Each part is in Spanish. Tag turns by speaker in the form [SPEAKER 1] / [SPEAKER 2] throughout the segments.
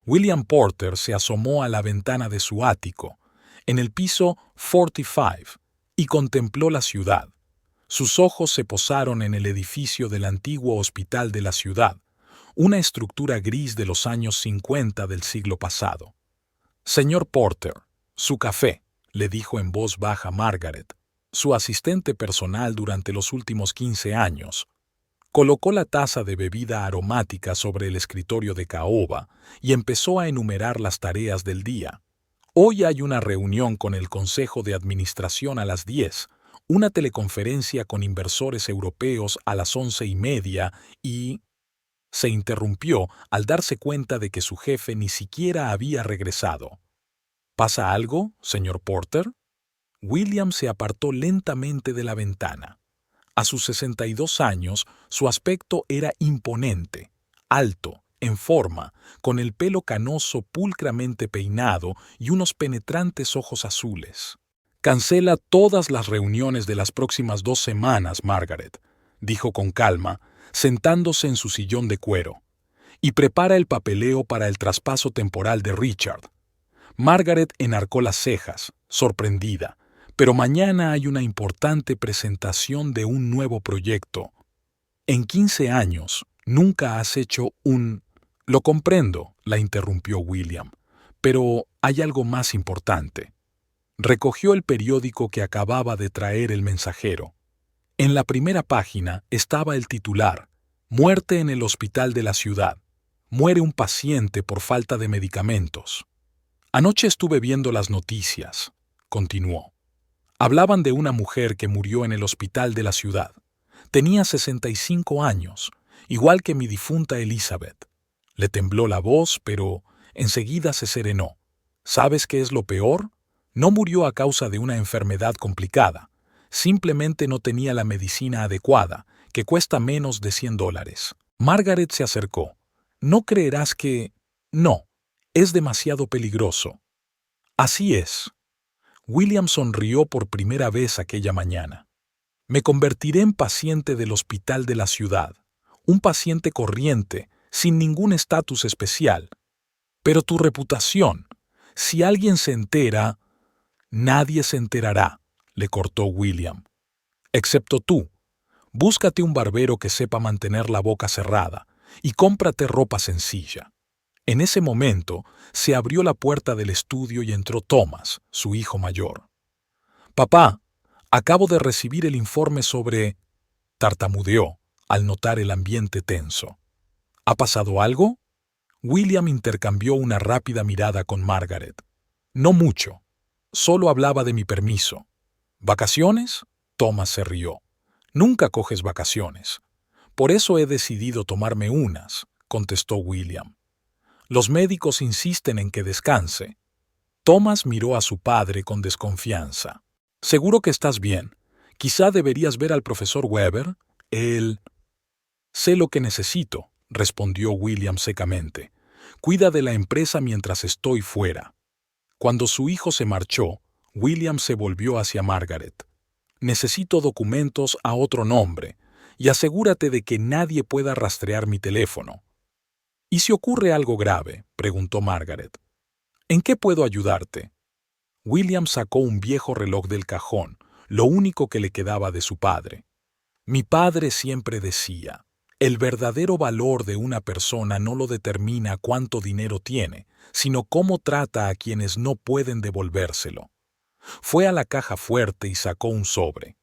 [SPEAKER 1] William Porter se asomó a la ventana de su ático, en el piso 45, y contempló la ciudad. Sus ojos se posaron en el edificio del antiguo hospital de la ciudad, una estructura gris de los años 50 del siglo pasado. «Señor Porter, su café», le dijo en voz baja Margaret, su asistente personal durante los últimos 15 años. Colocó la taza de bebida aromática sobre el escritorio de caoba y empezó a enumerar las tareas del día. Hoy hay una reunión con el Consejo de Administración a las 10, una teleconferencia con inversores europeos a las 11:30 y... Se interrumpió al darse cuenta de que su jefe ni siquiera había regresado. ¿Pasa algo, señor Porter? William se apartó lentamente de la ventana. A sus 62 años, su aspecto era imponente, alto, en forma, con el pelo canoso pulcramente peinado y unos penetrantes ojos azules. «Cancela todas las reuniones de las próximas 2 semanas, Margaret», dijo con calma, sentándose en su sillón de cuero, «y prepara el papeleo para el traspaso temporal de Richard». Margaret enarcó las cejas, sorprendida. «Pero mañana hay una importante presentación de un nuevo proyecto. En 15 años, nunca has hecho un...» «Lo comprendo», la interrumpió William, «pero hay algo más importante». Recogió el periódico que acababa de traer el mensajero. En la primera página estaba el titular: «Muerte en el hospital de la ciudad. Muere un paciente por falta de medicamentos». «Anoche estuve viendo las noticias», continuó. «Hablaban de una mujer que murió en el hospital de la ciudad. Tenía 65 años, igual que mi difunta Elizabeth. Le tembló la voz, pero enseguida se serenó. ¿Sabes qué es lo peor? No murió a causa de una enfermedad complicada. Simplemente no tenía la medicina adecuada, que cuesta menos de $100. Margaret se acercó. «No creerás que...» «No, es demasiado peligroso». «Así es». William sonrió por primera vez aquella mañana. «Me convertiré en paciente del hospital de la ciudad, un paciente corriente, sin ningún estatus especial. Pero tu reputación, si alguien se entera...» «Nadie se enterará», le cortó William. «Excepto tú. Búscate un barbero que sepa mantener la boca cerrada y cómprate ropa sencilla». En ese momento se abrió la puerta del estudio y entró Thomas, su hijo mayor. «Papá, acabo de recibir el informe sobre...», tartamudeó al notar el ambiente tenso. «¿Ha pasado algo?» William intercambió una rápida mirada con Margaret. «No mucho. Solo hablaba de mi permiso». «¿Vacaciones?» Thomas se rió. «Nunca coges vacaciones». «Por eso he decidido tomarme unas», contestó William. «Los médicos insisten en que descanse». Thomas miró a su padre con desconfianza. «Seguro que estás bien. Quizá deberías ver al profesor Weber. Él...» «Sé lo que necesito», respondió William secamente. «Cuida de la empresa mientras estoy fuera». Cuando su hijo se marchó, William se volvió hacia Margaret. «Necesito documentos a otro nombre, y asegúrate de que nadie pueda rastrear mi teléfono». «¿Y si ocurre algo grave?», preguntó Margaret. «¿En qué puedo ayudarte?» William sacó un viejo reloj del cajón, lo único que le quedaba de su padre. «Mi padre siempre decía, el verdadero valor de una persona no lo determina cuánto dinero tiene, sino cómo trata a quienes no pueden devolvérselo». Fue a la caja fuerte y sacó un sobre.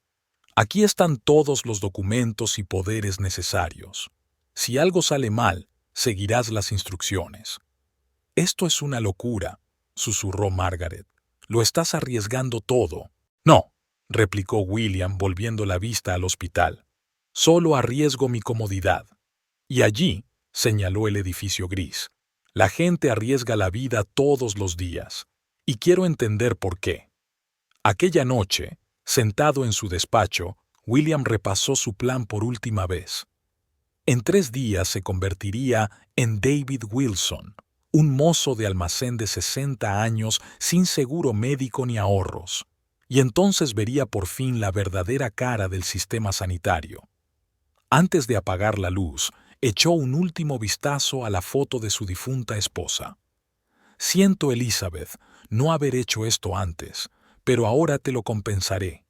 [SPEAKER 1] «Aquí están todos los documentos y poderes necesarios. Si algo sale mal, seguirás las instrucciones». «Esto es una locura», susurró Margaret. «Lo estás arriesgando todo». «No», replicó William volviendo la vista al hospital. «Solo arriesgo mi comodidad». «Y allí», señaló el edificio gris, «la gente arriesga la vida todos los días. Y quiero entender por qué». Aquella noche, sentado en su despacho, William repasó su plan por última vez. En 3 días se convertiría en David Wilson, un mozo de almacén de 60 años sin seguro médico ni ahorros, y entonces vería por fin la verdadera cara del sistema sanitario. Antes de apagar la luz, echó un último vistazo a la foto de su difunta esposa. Siento, Elizabeth, no haber hecho esto antes, pero ahora te lo compensaré.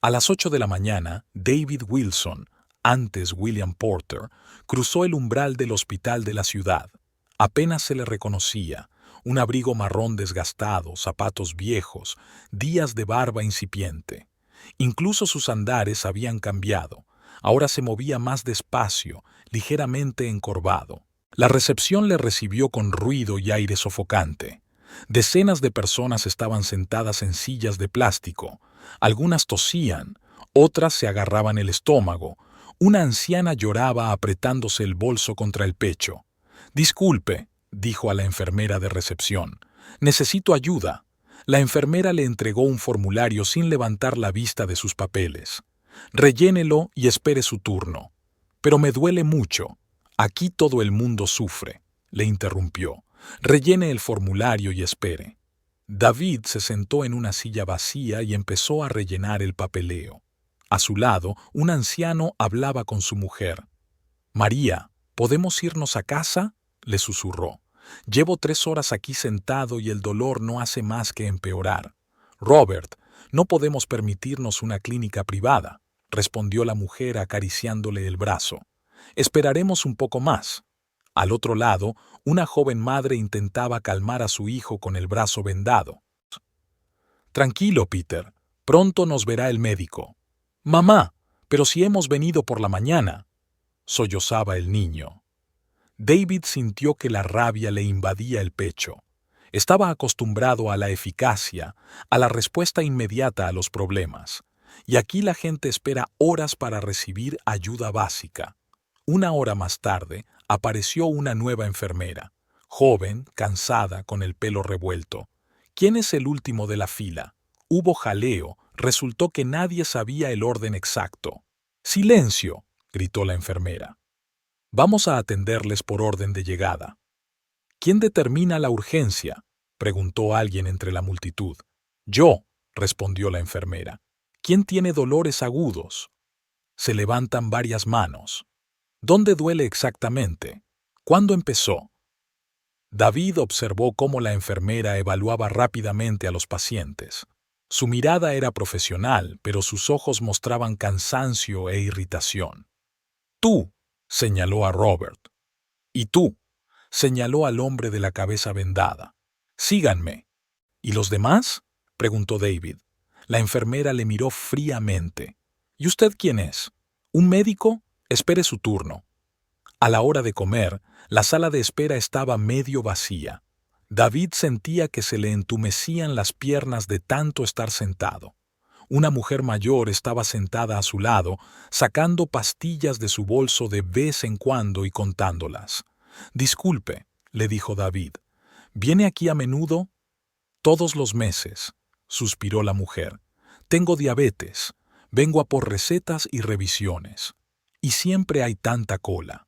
[SPEAKER 1] A las 8 de la mañana, David Wilson, antes William Porter, cruzó el umbral del hospital de la ciudad. Apenas se le reconocía, un abrigo marrón desgastado, zapatos viejos, días de barba incipiente. Incluso sus andares habían cambiado. Ahora se movía más despacio, ligeramente encorvado. La recepción le recibió con ruido y aire sofocante. Decenas de personas estaban sentadas en sillas de plástico. Algunas tosían, otras se agarraban el estómago. Una anciana lloraba apretándose el bolso contra el pecho. «Disculpe», dijo a la enfermera de recepción. «Necesito ayuda». La enfermera le entregó un formulario sin levantar la vista de sus papeles. «Rellénelo y espere su turno». «Pero me duele mucho. Aquí todo el mundo sufre», le interrumpió. «Rellene el formulario y espere». David se sentó en una silla vacía y empezó a rellenar el papeleo. A su lado, un anciano hablaba con su mujer. «María, ¿podemos irnos a casa?», le susurró. «Llevo 3 horas aquí sentado y el dolor no hace más que empeorar». «Robert, no podemos permitirnos una clínica privada», respondió la mujer acariciándole el brazo. «Esperaremos un poco más». Al otro lado, una joven madre intentaba calmar a su hijo con el brazo vendado. «Tranquilo, Peter. Pronto nos verá el médico». «Mamá, pero si hemos venido por la mañana», sollozaba el niño. David sintió que la rabia le invadía el pecho. Estaba acostumbrado a la eficacia, a la respuesta inmediata a los problemas. Y aquí la gente espera horas para recibir ayuda básica. 1 hora más tarde, apareció una nueva enfermera, joven, cansada, con el pelo revuelto. ¿Quién es el último de la fila? Hubo jaleo, resultó que nadie sabía el orden exacto. «¡Silencio!», gritó la enfermera. «Vamos a atenderles por orden de llegada». «¿Quién determina la urgencia?», preguntó alguien entre la multitud. «Yo», respondió la enfermera. «¿Quién tiene dolores agudos?». Se levantan varias manos. «¿Dónde duele exactamente? ¿Cuándo empezó?». David observó cómo la enfermera evaluaba rápidamente a los pacientes. Su mirada era profesional, pero sus ojos mostraban cansancio e irritación. «Tú», señaló a Robert. «Y tú», señaló al hombre de la cabeza vendada. «Síganme». «¿Y los demás?», preguntó David. La enfermera le miró fríamente. «¿Y usted quién es? ¿Un médico? Espere su turno». A la hora de comer, la sala de espera estaba medio vacía. David sentía que se le entumecían las piernas de tanto estar sentado. Una mujer mayor estaba sentada a su lado, sacando pastillas de su bolso de vez en cuando y contándolas. «Disculpe», le dijo David, «¿viene aquí a menudo?». «Todos los meses», suspiró la mujer. «Tengo diabetes. Vengo a por recetas y revisiones. Y siempre hay tanta cola».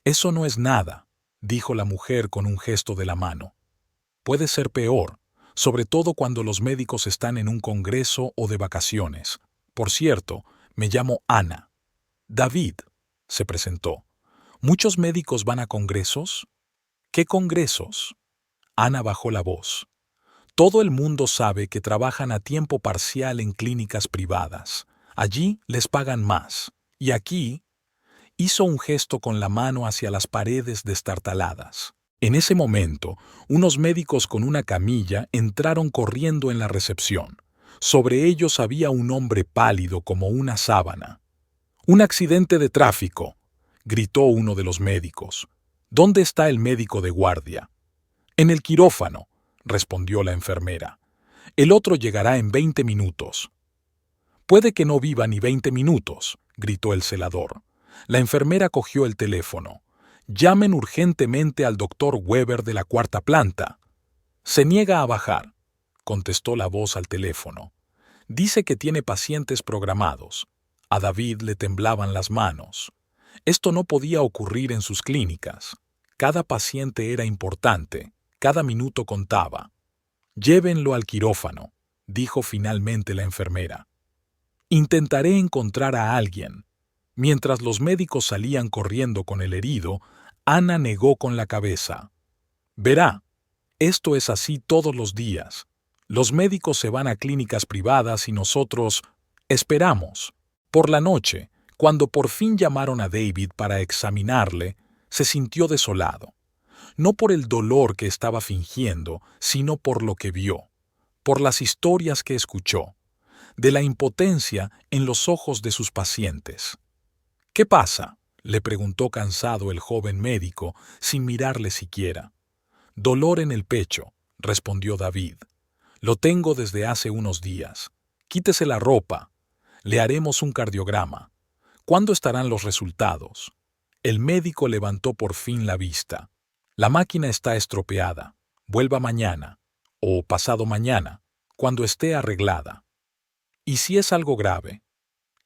[SPEAKER 1] «Eso no es nada», dijo la mujer con un gesto de la mano. «Puede ser peor, sobre todo cuando los médicos están en un congreso o de vacaciones. Por cierto, me llamo Ana». «David», se presentó. «¿Muchos médicos van a congresos?». «¿Qué congresos?». Ana bajó la voz. «Todo el mundo sabe que trabajan a tiempo parcial en clínicas privadas. Allí les pagan más. Y aquí…». Hizo un gesto con la mano hacia las paredes destartaladas. En ese momento, unos médicos con una camilla entraron corriendo en la recepción. Sobre ellos había un hombre pálido como una sábana. «Un accidente de tráfico», gritó uno de los médicos. «¿Dónde está el médico de guardia?». «En el quirófano», respondió la enfermera. «El otro llegará en 20 minutos». «Puede que no viva ni 20 minutos», gritó el celador. La enfermera cogió el teléfono. «Llamen urgentemente al doctor Weber de la 4ª planta». «Se niega a bajar», contestó la voz al teléfono. «Dice que tiene pacientes programados». A David le temblaban las manos. Esto no podía ocurrir en sus clínicas. Cada paciente era importante, cada minuto contaba. «Llévenlo al quirófano», dijo finalmente la enfermera. «Intentaré encontrar a alguien». Mientras los médicos salían corriendo con el herido, Ana negó con la cabeza. «Verá, Esto es así todos los días. Los médicos se van a clínicas privadas y nosotros esperamos. Por la noche, cuando por fin llamaron a David para examinarle, se sintió desolado. No por el dolor que estaba fingiendo, sino por lo que vio, por las historias que escuchó, de la impotencia en los ojos de sus pacientes. ¿Qué pasa?, le preguntó cansado el joven médico, sin mirarle siquiera. Dolor en el pecho, respondió David. Lo tengo desde hace unos días. Quítese la ropa. Le haremos un cardiograma. ¿Cuándo estarán los resultados? El médico levantó por fin la vista. La máquina está estropeada. Vuelva mañana, o pasado mañana, cuando esté arreglada. ¿Y si es algo grave?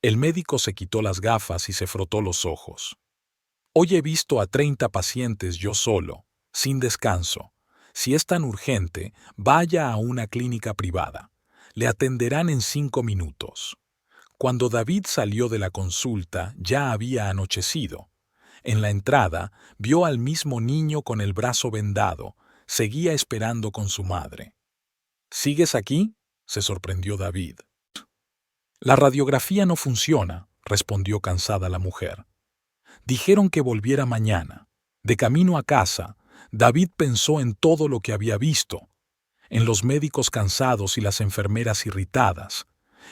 [SPEAKER 1] El médico se quitó las gafas y se frotó los ojos. Hoy he visto a 30 pacientes yo solo, sin descanso. Si es tan urgente, vaya a una clínica privada. Le atenderán en 5 minutos. Cuando David salió de la consulta, ya había anochecido. En la entrada, vio al mismo niño con el brazo vendado. Seguía esperando con su madre. ¿Sigues aquí?, se sorprendió David. La radiografía no funciona, respondió cansada la mujer. Dijeron que volviera mañana. De camino a casa, David pensó en todo lo que había visto, en los médicos cansados y las enfermeras irritadas,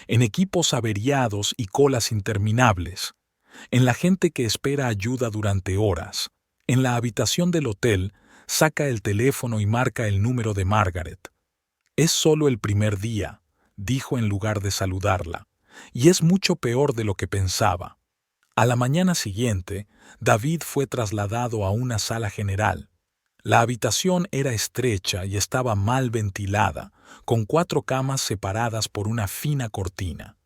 [SPEAKER 1] en equipos averiados y colas interminables, en la gente que espera ayuda durante horas. En la habitación del hotel, saca el teléfono y marca el número de Margaret. Es solo el primer día, dijo en lugar de saludarla, y es mucho peor de lo que pensaba. A la mañana siguiente, David fue trasladado a una sala general. La habitación era estrecha y estaba mal ventilada, con 4 camas separadas por una fina cortina.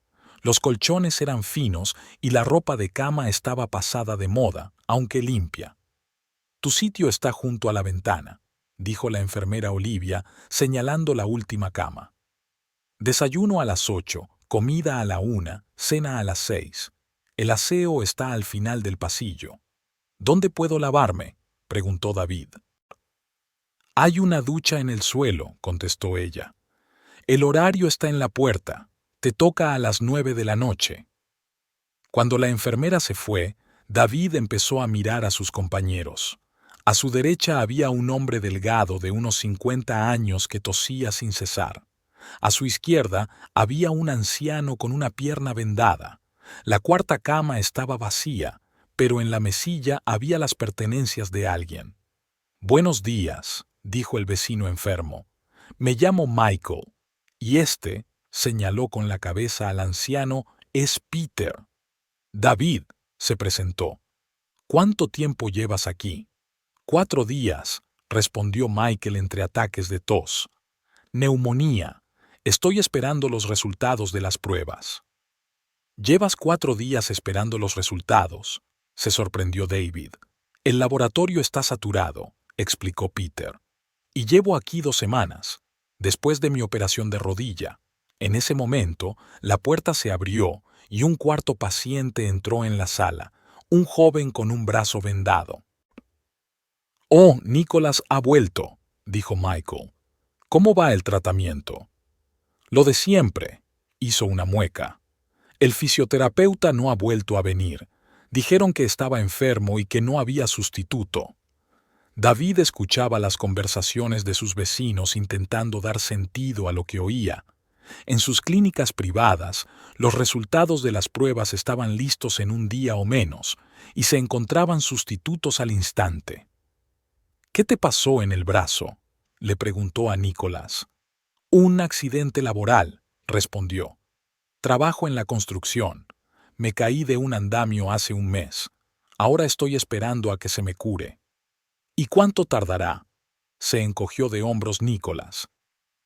[SPEAKER 1] Los colchones eran finos y la ropa de cama estaba pasada de moda, aunque limpia. Tu sitio está junto a la ventana, dijo la enfermera Olivia, señalando la última cama. Desayuno a las 8, comida a la 1, cena a las 6. El aseo está al final del pasillo. ¿Dónde puedo lavarme?, preguntó David. Hay una ducha en el suelo, contestó ella. El horario está en la puerta. Te toca a las 9 de la noche. Cuando la enfermera se fue, David empezó a mirar a sus compañeros. A su derecha había un hombre delgado de unos 50 años que tosía sin cesar. A su izquierda había un anciano con una pierna vendada. La cuarta cama estaba vacía, pero en la mesilla había las pertenencias de alguien. Buenos días, dijo el vecino enfermo. Me llamo Michael, y este, señaló con la cabeza al anciano, es Peter. David, se presentó. ¿Cuánto tiempo llevas aquí? 4 días, respondió Michael entre ataques de tos. Neumonía. Estoy esperando los resultados de las pruebas. Llevas 4 días esperando los resultados, se sorprendió David. El laboratorio está saturado, explicó Peter. Y llevo aquí 2 semanas, después de mi operación de rodilla. En ese momento, la puerta se abrió y un cuarto paciente entró en la sala, un joven con un brazo vendado. «Oh, Nicholas ha vuelto», dijo Michael. «¿Cómo va el tratamiento?» «Lo de siempre», hizo una mueca. «El fisioterapeuta no ha vuelto a venir. Dijeron que estaba enfermo y que no había sustituto». David escuchaba las conversaciones de sus vecinos intentando dar sentido a lo que oía. En sus clínicas privadas, los resultados de las pruebas estaban listos en un día o menos, y se encontraban sustitutos al instante. «¿Qué te pasó en el brazo?», le preguntó a Nicholas. «Un accidente laboral», respondió. «Trabajo en la construcción. Me caí de un andamio hace un mes. Ahora estoy esperando a que se me cure». «¿Y cuánto tardará?», se encogió de hombros Nicholas.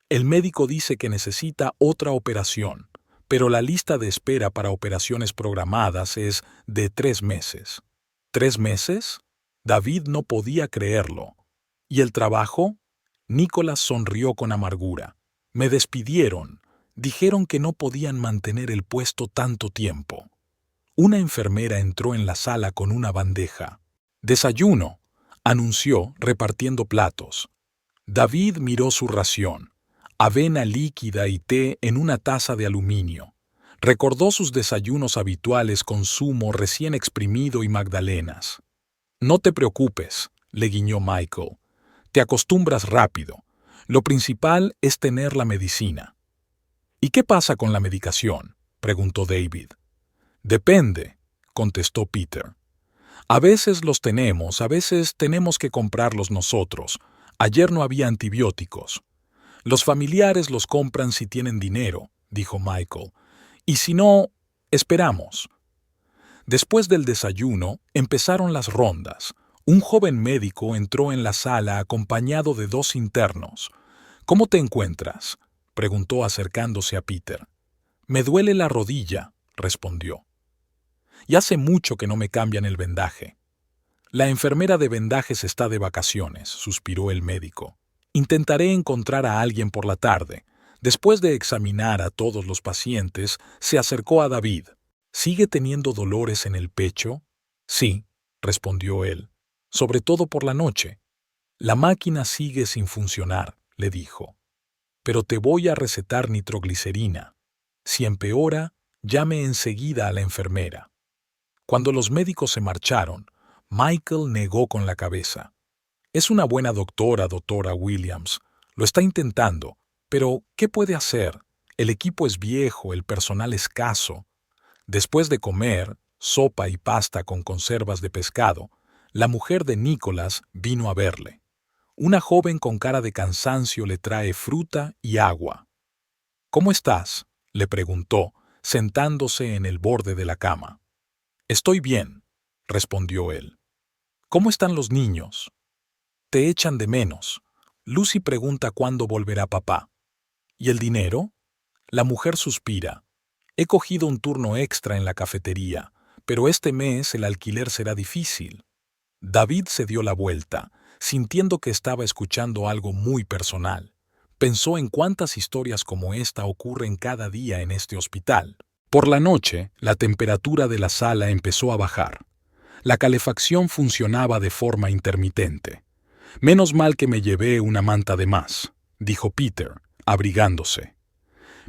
[SPEAKER 1] «El médico dice que necesita otra operación, pero la lista de espera para operaciones programadas es de 3 meses». ¿3 meses? David no podía creerlo. ¿Y el trabajo? Nicholas sonrió con amargura. Me despidieron. Dijeron que no podían mantener el puesto tanto tiempo. Una enfermera entró en la sala con una bandeja. «Desayuno», anunció, repartiendo platos. David miró su ración: avena líquida y té en una taza de aluminio. Recordó sus desayunos habituales con zumo recién exprimido y magdalenas. No te preocupes, le guiñó Michael. Te acostumbras rápido. Lo principal es tener la medicina. ¿Y qué pasa con la medicación?, preguntó David. Depende, contestó Peter. A veces los tenemos, a veces tenemos que comprarlos nosotros. Ayer no había antibióticos. Los familiares los compran si tienen dinero, dijo Michael. Y si no, esperamos. Después del desayuno, empezaron las rondas. Un joven médico entró en la sala acompañado de 2 internos. ¿Cómo te encuentras?, preguntó acercándose a Peter. Me duele la rodilla, respondió. Y hace mucho que no me cambian el vendaje. La enfermera de vendajes está de vacaciones, suspiró el médico. Intentaré encontrar a alguien por la tarde. Después de examinar a todos los pacientes, se acercó a David. ¿Sigue teniendo dolores en el pecho? Sí, respondió él. Sobre todo por la noche. La máquina sigue sin funcionar, le dijo. Pero te voy a recetar nitroglicerina. Si empeora, llame enseguida a la enfermera. Cuando los médicos se marcharon, Michael negó con la cabeza. Es una buena doctora Williams. Lo está intentando. Pero, ¿qué puede hacer? El equipo es viejo, el personal escaso. Después de comer, sopa y pasta con conservas de pescado, la mujer de Nicholas vino a verle. Una joven con cara de cansancio le trae fruta y agua. ¿Cómo estás?, le preguntó, sentándose en el borde de la cama. Estoy bien, respondió él. ¿Cómo están los niños? Te echan de menos. Lucy pregunta cuándo volverá papá. ¿Y el dinero? La mujer suspira. He cogido un turno extra en la cafetería, pero este mes el alquiler será difícil. David se dio la vuelta, sintiendo que estaba escuchando algo muy personal. Pensó en cuántas historias como esta ocurren cada día en este hospital. Por la noche, la temperatura de la sala empezó a bajar. La calefacción funcionaba de forma intermitente. Menos mal que me llevé una manta de más, dijo Peter, abrigándose.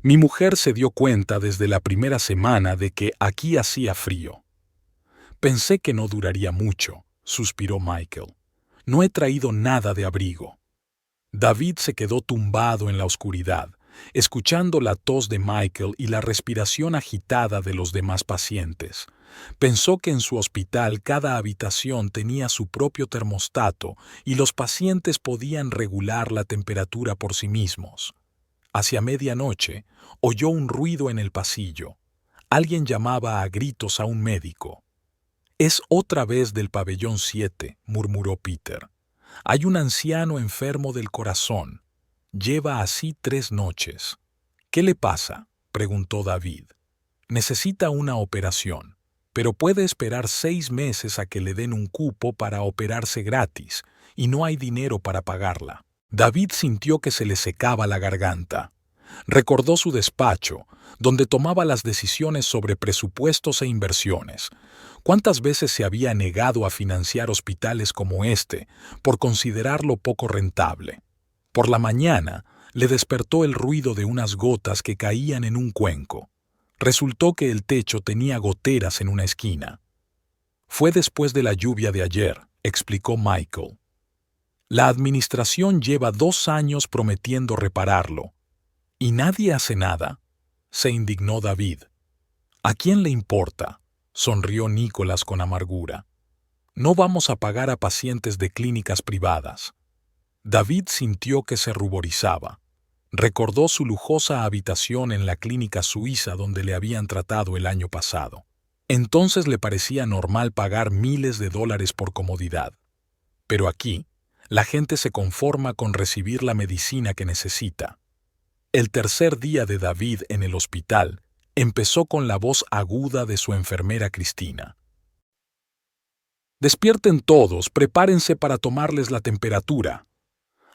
[SPEAKER 1] Mi mujer se dio cuenta desde la primera semana de que aquí hacía frío. Pensé que no duraría mucho, suspiró Michael. No he traído nada de abrigo. David se quedó tumbado en la oscuridad, escuchando la tos de Michael y la respiración agitada de los demás pacientes. Pensó que en su hospital cada habitación tenía su propio termostato y los pacientes podían regular la temperatura por sí mismos. Hacia medianoche, oyó un ruido en el pasillo. Alguien llamaba a gritos a un médico. «Es otra vez del pabellón 7», murmuró Peter. «Hay un anciano enfermo del corazón. Lleva así 3 noches». «¿Qué le pasa?», preguntó David. «Necesita una operación, pero puede esperar 6 meses a que le den un cupo para operarse gratis, y no hay dinero para pagarla». David sintió que se le secaba la garganta. Recordó su despacho, donde tomaba las decisiones sobre presupuestos e inversiones. ¿Cuántas veces se había negado a financiar hospitales como este por considerarlo poco rentable? Por la mañana le despertó el ruido de unas gotas que caían en un cuenco. Resultó que el techo tenía goteras en una esquina. «Fue después de la lluvia de ayer», explicó Michael. «La administración lleva 2 años prometiendo repararlo. ¿Y nadie hace nada?», se indignó David. «¿A quién le importa?», sonrió Nicholas con amargura. «No vamos a pagar a pacientes de clínicas privadas». David sintió que se ruborizaba. Recordó su lujosa habitación en la clínica suiza donde le habían tratado el año pasado. Entonces le parecía normal pagar miles de dólares por comodidad. Pero aquí, la gente se conforma con recibir la medicina que necesita. El tercer día de David en el hospital empezó con la voz aguda de su enfermera Cristina. «Despierten todos, prepárense para tomarles la temperatura».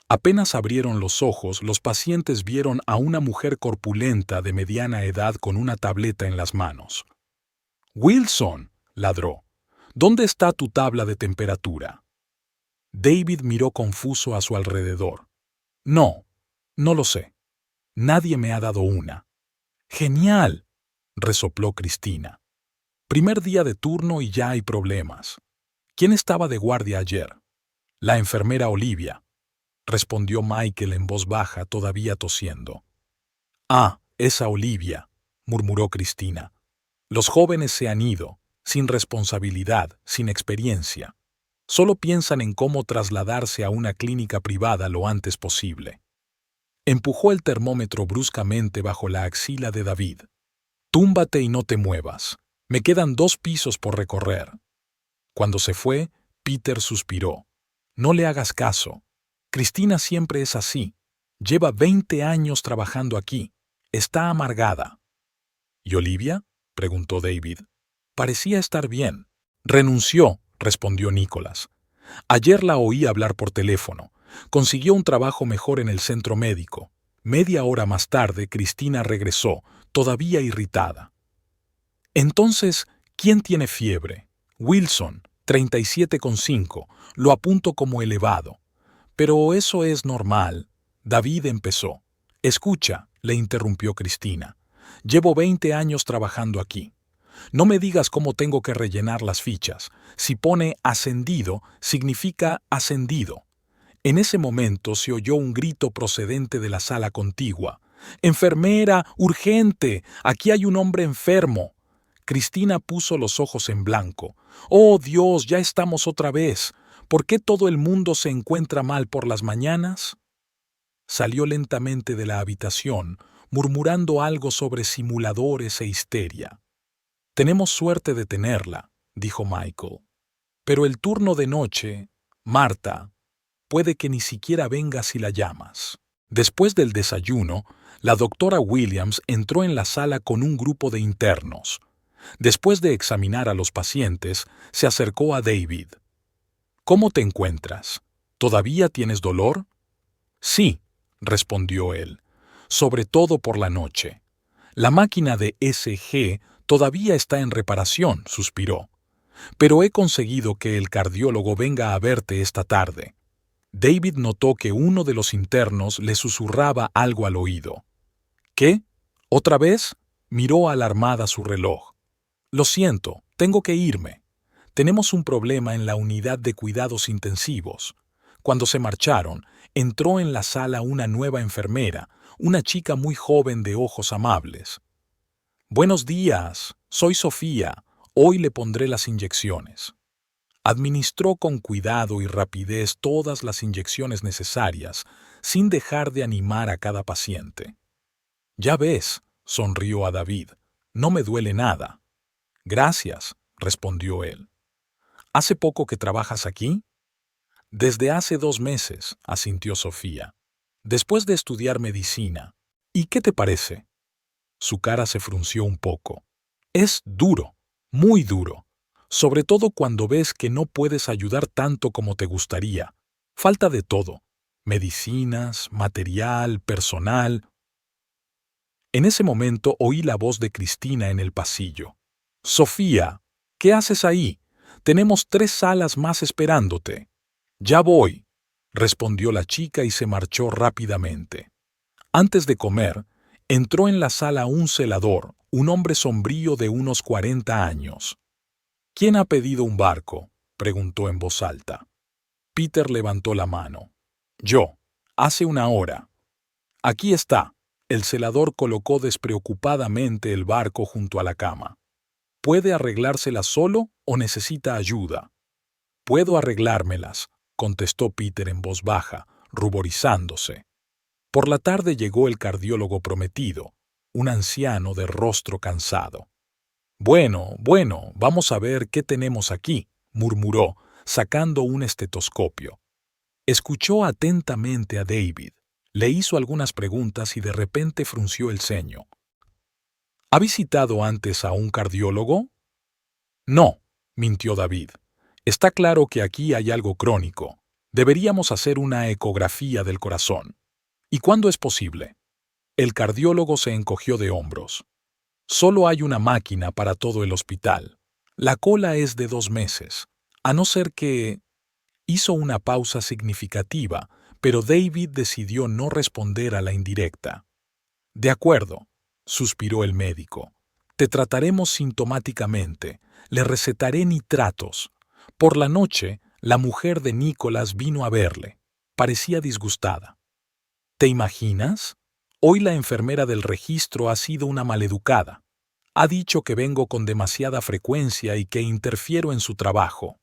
[SPEAKER 1] Apenas abrieron los ojos, los pacientes vieron a una mujer corpulenta de mediana edad con una tableta en las manos. «Wilson», ladró, «¿dónde está tu tabla de temperatura?». David miró confuso a su alrededor. No, no lo sé. Nadie me ha dado una. ¡Genial!, resopló Cristina. Primer día de turno y ya hay problemas. ¿Quién estaba de guardia ayer? La enfermera Olivia, respondió Michael en voz baja, todavía tosiendo. Ah, esa Olivia, murmuró Cristina. Los jóvenes se han ido, sin responsabilidad, sin experiencia. Solo piensan en cómo trasladarse a una clínica privada lo antes posible. Empujó el termómetro bruscamente bajo la axila de David. Túmbate y no te muevas. Me quedan 2 pisos por recorrer. Cuando se fue, Peter suspiró. No le hagas caso. Cristina siempre es así. Lleva 20 años trabajando aquí. Está amargada. ¿Y Olivia?, preguntó David. Parecía estar bien. Renunció, respondió Nicholas. Ayer la oí hablar por teléfono. Consiguió un trabajo mejor en el centro médico. Media hora más tarde, Cristina regresó, todavía irritada. Entonces, ¿quién tiene fiebre? Wilson, 37,5. Lo apunto como elevado. Pero eso es normal. David empezó. Escucha, le interrumpió Cristina. Llevo 20 años trabajando aquí. No me digas cómo tengo que rellenar las fichas. Si pone ascendido, significa ascendido. En ese momento se oyó un grito procedente de la sala contigua. ¡Enfermera! ¡Urgente! ¡Aquí hay un hombre enfermo! Cristina puso los ojos en blanco. ¡Oh, Dios! Ya estamos otra vez. ¿Por qué todo el mundo se encuentra mal por las mañanas? Salió lentamente de la habitación, murmurando algo sobre simuladores e histeria. Tenemos suerte de tenerla, dijo Michael. Pero el turno de noche, Marta, puede que ni siquiera venga si la llamas. Después del desayuno, la doctora Williams entró en la sala con un grupo de internos. Después de examinar a los pacientes, se acercó a David. ¿Cómo te encuentras? ¿Todavía tienes dolor? Sí, respondió él, sobre todo por la noche. La máquina de ECG todavía está en reparación, suspiró. Pero he conseguido que el cardiólogo venga a verte esta tarde. David notó que uno de los internos le susurraba algo al oído. ¿Qué? ¿Otra vez? Miró alarmada su reloj. Lo siento, tengo que irme. Tenemos un problema en la unidad de cuidados intensivos. Cuando se marcharon, entró en la sala una nueva enfermera, una chica muy joven de ojos amables. Buenos días, soy Sofía. Hoy le pondré las inyecciones. Administró con cuidado y rapidez todas las inyecciones necesarias, sin dejar de animar a cada paciente. Ya ves, sonrió a David, no me duele nada. Gracias, respondió él. ¿Hace poco que trabajas aquí? Desde hace 2 meses, asintió Sofía. Después de estudiar medicina. ¿Y qué te parece? Su cara se frunció un poco. Es duro, muy duro. Sobre todo cuando ves que no puedes ayudar tanto como te gustaría. Falta de todo. Medicinas, material, personal. En ese momento oí la voz de Cristina en el pasillo. Sofía, ¿qué haces ahí? Tenemos 3 salas más esperándote. Ya voy, respondió la chica y se marchó rápidamente. Antes de comer, entró en la sala un celador, un hombre sombrío de unos 40 años. ¿Quién ha pedido un barco?, preguntó en voz alta. Peter levantó la mano. Yo, hace 1 hora. Aquí está. El celador colocó despreocupadamente el barco junto a la cama. ¿Puede arreglársela solo o necesita ayuda? Puedo arreglármelas, contestó Peter en voz baja, ruborizándose. Por la tarde llegó el cardiólogo prometido, un anciano de rostro cansado. Bueno, vamos a ver qué tenemos aquí, murmuró, sacando un estetoscopio. Escuchó atentamente a David, le hizo algunas preguntas y de repente frunció el ceño. ¿Ha visitado antes a un cardiólogo? No, mintió David. Está claro que aquí hay algo crónico. Deberíamos hacer una ecografía del corazón. ¿Y cuándo es posible? El cardiólogo se encogió de hombros. Solo hay una máquina para todo el hospital. La cola es de 2 meses, a no ser que... Hizo una pausa significativa, pero David decidió no responder a la indirecta. «De acuerdo», suspiró el médico. «Te trataremos sintomáticamente. Le recetaré nitratos. Por la noche, la mujer de Nicholas vino a verle. Parecía disgustada. ¿Te imaginas? Hoy la enfermera del registro ha sido una maleducada. Ha dicho que vengo con demasiada frecuencia y que interfiero en su trabajo».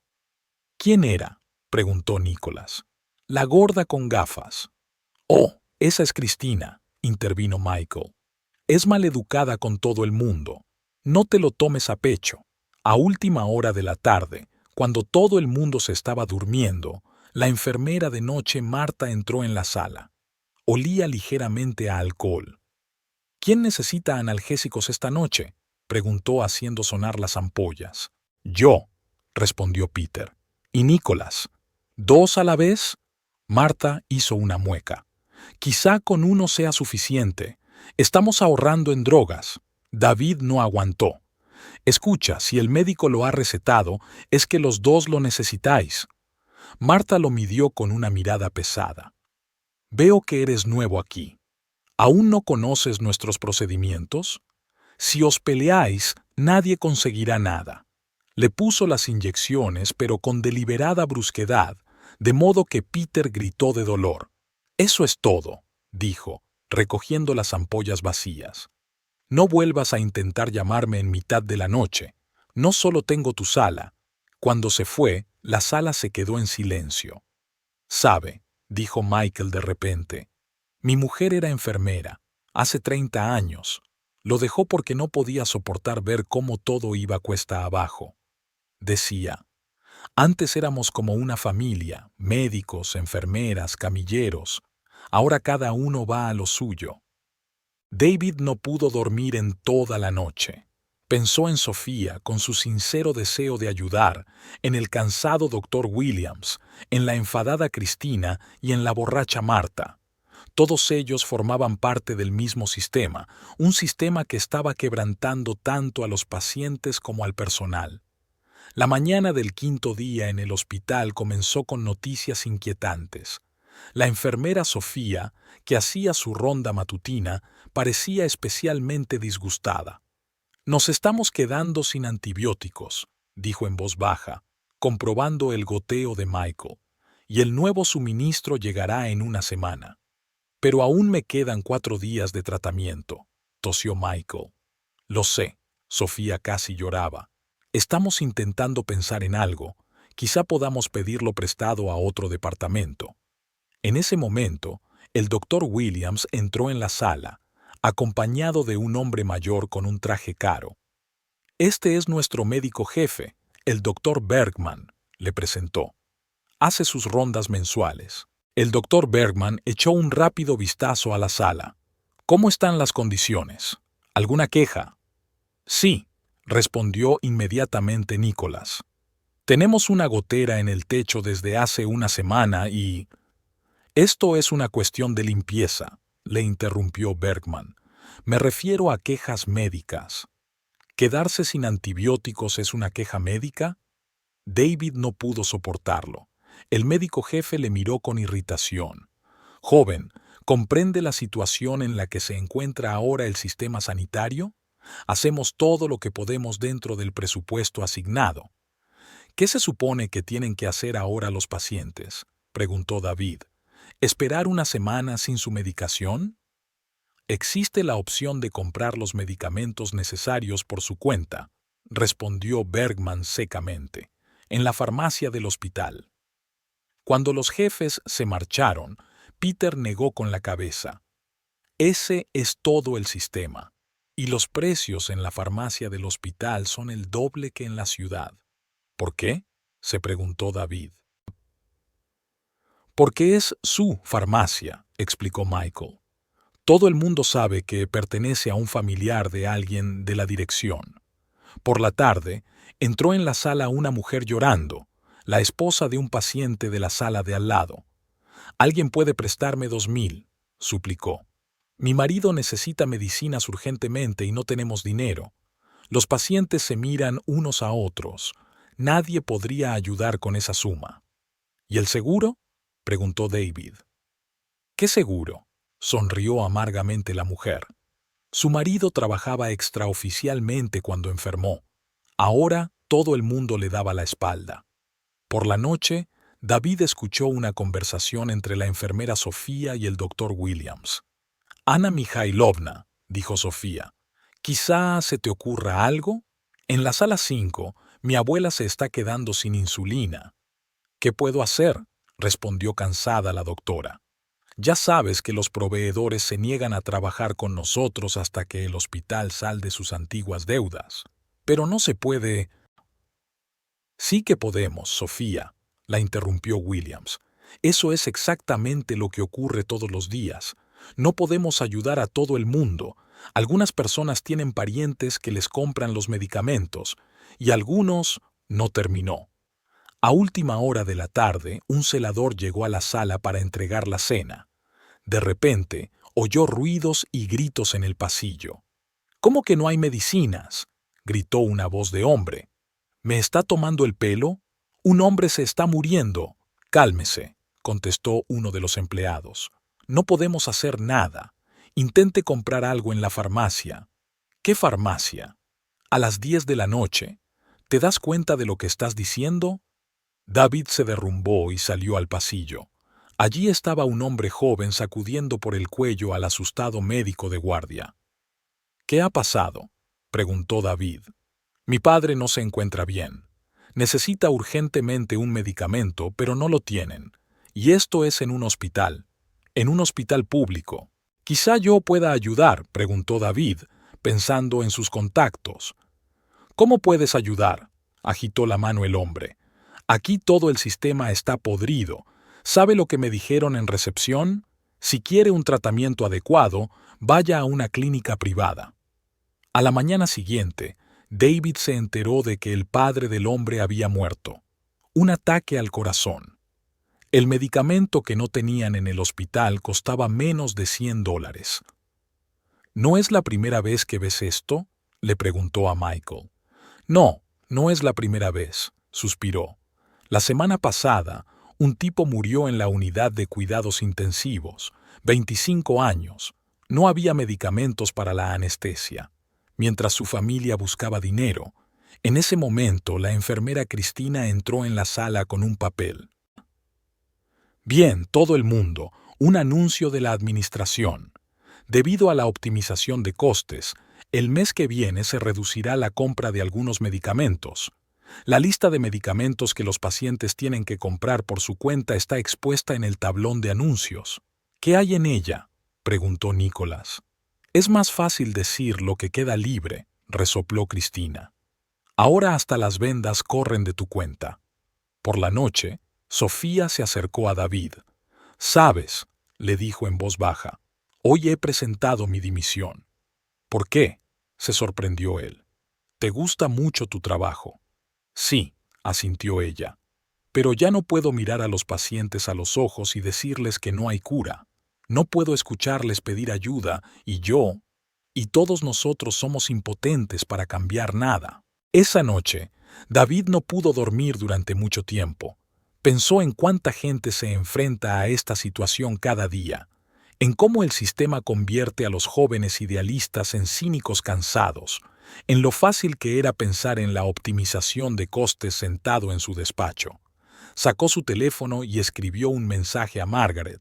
[SPEAKER 1] «¿Quién era?», preguntó Nicholas. «La gorda con gafas». «Oh, esa es Cristina», intervino Michael. «Es maleducada con todo el mundo. No te lo tomes a pecho. A última hora de la tarde, cuando todo el mundo se estaba durmiendo, la enfermera de noche Marta entró en la sala. Olía ligeramente a alcohol. «¿Quién necesita analgésicos esta noche?», preguntó haciendo sonar las ampollas. «Yo», respondió Peter. «¿Y Nicholas? ¿Dos a la vez?». Marta hizo una mueca. «Quizá con uno sea suficiente. Estamos ahorrando en drogas». David no aguantó. «Escucha, si el médico lo ha recetado, es que los dos lo necesitáis». Marta lo midió con una mirada pesada. «Veo que eres nuevo aquí. ¿Aún no conoces nuestros procedimientos? Si os peleáis, nadie conseguirá nada». Le puso las inyecciones, pero con deliberada brusquedad, de modo que Peter gritó de dolor. «Eso es todo», dijo, recogiendo las ampollas vacías. «No vuelvas a intentar llamarme en mitad de la noche. No solo tengo tu sala». Cuando se fue, la sala se quedó en silencio. «Sabe», dijo Michael de repente, «mi mujer era enfermera, hace 30 años. Lo dejó porque no podía soportar ver cómo todo iba cuesta abajo. Decía, antes éramos como una familia, médicos, enfermeras, camilleros. Ahora cada uno va a lo suyo». David no pudo dormir en toda la noche. Pensó en Sofía con su sincero deseo de ayudar, en el cansado doctor Williams, en la enfadada Cristina y en la borracha Marta. Todos ellos formaban parte del mismo sistema, un sistema que estaba quebrantando tanto a los pacientes como al personal. La mañana del quinto día en el hospital comenzó con noticias inquietantes. La enfermera Sofía, que hacía su ronda matutina, parecía especialmente disgustada. «Nos estamos quedando sin antibióticos», dijo en voz baja, comprobando el goteo de Michael, «y el nuevo suministro llegará en una semana». «Pero aún me quedan 4 días de tratamiento», tosió Michael. «Lo sé», Sofía casi lloraba. «Estamos intentando pensar en algo. Quizá podamos pedirlo prestado a otro departamento». En ese momento, el doctor Williams entró en la sala, acompañado de un hombre mayor con un traje caro. «Este es nuestro médico jefe, el doctor Bergman», le presentó. «Hace sus rondas mensuales». El doctor Bergman echó un rápido vistazo a la sala. «¿Cómo están las condiciones? ¿Alguna queja?» «Sí», respondió inmediatamente Nicholas. «Tenemos una gotera en el techo desde hace una semana y...» «Esto es una cuestión de limpieza», le interrumpió Bergman. «Me refiero a quejas médicas». «¿Quedarse sin antibióticos es una queja médica?». David no pudo soportarlo. El médico jefe le miró con irritación. «Joven, ¿comprende la situación en la que se encuentra ahora el sistema sanitario? Hacemos todo lo que podemos dentro del presupuesto asignado». «¿Qué se supone que tienen que hacer ahora los pacientes?», preguntó David. «¿Esperar una semana sin su medicación?». «Existe la opción de comprar los medicamentos necesarios por su cuenta», respondió Bergman secamente, «en la farmacia del hospital». Cuando los jefes se marcharon, Peter negó con la cabeza. «Ese es todo el sistema. Y los precios en la farmacia del hospital son el doble que en la ciudad». «¿Por qué?», se preguntó David. «Porque es su farmacia», explicó Michael. «Todo el mundo sabe que pertenece a un familiar de alguien de la dirección». Por la tarde, entró en la sala una mujer llorando, la esposa de un paciente de la sala de al lado. «Alguien puede prestarme 2.000», suplicó. «Mi marido necesita medicinas urgentemente y no tenemos dinero. Los pacientes se miran unos a otros. Nadie podría ayudar con esa suma». «¿Y el seguro?», preguntó David. ¡Qué seguro!, sonrió amargamente la mujer. Su marido trabajaba extraoficialmente cuando enfermó. Ahora todo el mundo le daba la espalda. Por la noche, David escuchó una conversación entre la enfermera Sofía y el doctor Williams. «Ana Mikhailovna», dijo Sofía, «¿quizá se te ocurra algo? En la sala 5, mi abuela se está quedando sin insulina». «¿Qué puedo hacer?», respondió cansada la doctora. «Ya sabes que los proveedores se niegan a trabajar con nosotros hasta que el hospital salde sus antiguas deudas. Pero no se puede». «Sí que podemos, Sofía», la interrumpió Williams. «Eso es exactamente lo que ocurre todos los días. No podemos ayudar a todo el mundo. Algunas personas tienen parientes que les compran los medicamentos, y algunos...». No terminó. A última hora de la tarde, un celador llegó a la sala para entregar la cena. De repente, oyó ruidos y gritos en el pasillo. «¿Cómo que no hay medicinas?», gritó una voz de hombre. «¿Me está tomando el pelo? Un hombre se está muriendo». «Cálmese», contestó uno de los empleados. «No podemos hacer nada. Intente comprar algo en la farmacia». «¿Qué farmacia? A las 10 de la noche. ¿Te das cuenta de lo que estás diciendo?». David se derrumbó y salió al pasillo. Allí estaba un hombre joven sacudiendo por el cuello al asustado médico de guardia. «¿Qué ha pasado?», preguntó David. «Mi padre no se encuentra bien. Necesita urgentemente un medicamento, pero no lo tienen. Y esto es en un hospital público». «Quizá yo pueda ayudar», preguntó David, pensando en sus contactos. «¿Cómo puedes ayudar?», agitó la mano el hombre. «Aquí todo el sistema está podrido. ¿Sabe lo que me dijeron en recepción? Si quiere un tratamiento adecuado, vaya a una clínica privada». A la mañana siguiente, David se enteró de que el padre del hombre había muerto. Un ataque al corazón. El medicamento que no tenían en el hospital costaba menos de $100. «¿No es la primera vez que ves esto?», le preguntó a Michael. «No, no es la primera vez», suspiró. «La semana pasada, un tipo murió en la unidad de cuidados intensivos, 25 años. No había medicamentos para la anestesia. Mientras su familia buscaba dinero, en ese momento la enfermera Cristina entró en la sala con un papel. «Bien, todo el mundo, un anuncio de la administración. Debido a la optimización de costes, el mes que viene se reducirá la compra de algunos medicamentos. La lista de medicamentos que los pacientes tienen que comprar por su cuenta está expuesta en el tablón de anuncios». «¿Qué hay en ella?», preguntó Nicholas. «Es más fácil decir lo que queda libre», resopló Cristina. «Ahora hasta las vendas corren de tu cuenta». Por la noche, Sofía se acercó a David. «Sabes», le dijo en voz baja, «hoy he presentado mi dimisión». «¿Por qué?», se sorprendió él. «¿Te gusta mucho tu trabajo?». «Sí», asintió ella. «Pero ya no puedo mirar a los pacientes a los ojos y decirles que no hay cura. No puedo escucharles pedir ayuda y todos nosotros somos impotentes para cambiar nada». Esa noche, David no pudo dormir durante mucho tiempo. Pensó en cuánta gente se enfrenta a esta situación cada día, en cómo el sistema convierte a los jóvenes idealistas en cínicos cansados, en lo fácil que era pensar en la optimización de costes sentado en su despacho. Sacó su teléfono y escribió un mensaje a Margaret.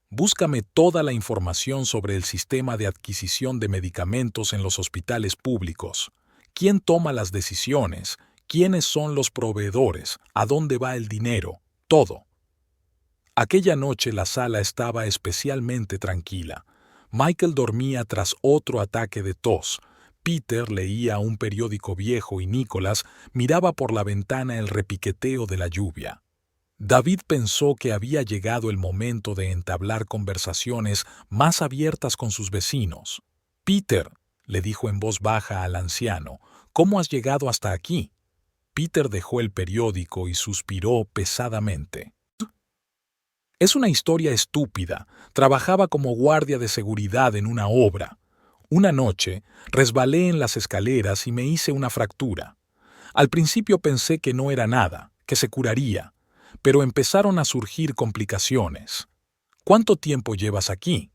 [SPEAKER 1] «Búscame toda la información sobre el sistema de adquisición de medicamentos en los hospitales públicos. ¿Quién toma las decisiones? ¿Quiénes son los proveedores? ¿A dónde va el dinero? Todo». Aquella noche la sala estaba especialmente tranquila. Michael dormía tras otro ataque de tos. Peter leía un periódico viejo y Nicholas miraba por la ventana el repiqueteo de la lluvia. David pensó que había llegado el momento de entablar conversaciones más abiertas con sus vecinos. «Peter», le dijo en voz baja al anciano, «¿cómo has llegado hasta aquí?». Peter dejó el periódico y suspiró pesadamente. «Es una historia estúpida. Trabajaba como guardia de seguridad en una obra. Una noche, resbalé en las escaleras y me hice una fractura. Al principio pensé que no era nada, que se curaría, pero empezaron a surgir complicaciones. ¿Cuánto tiempo llevas aquí?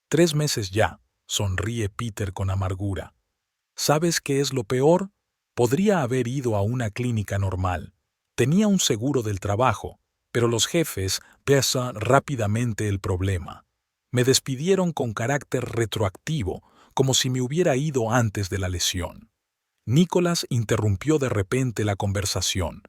[SPEAKER 1] 3 meses ya, sonríe Peter con amargura. ¿Sabes qué es lo peor? Podría haber ido a una clínica normal. Tenía un seguro del trabajo, pero los jefes pesan rápidamente el problema. Me despidieron con carácter retroactivo, como si me hubiera ido antes de la lesión. Nicholas interrumpió de repente la conversación.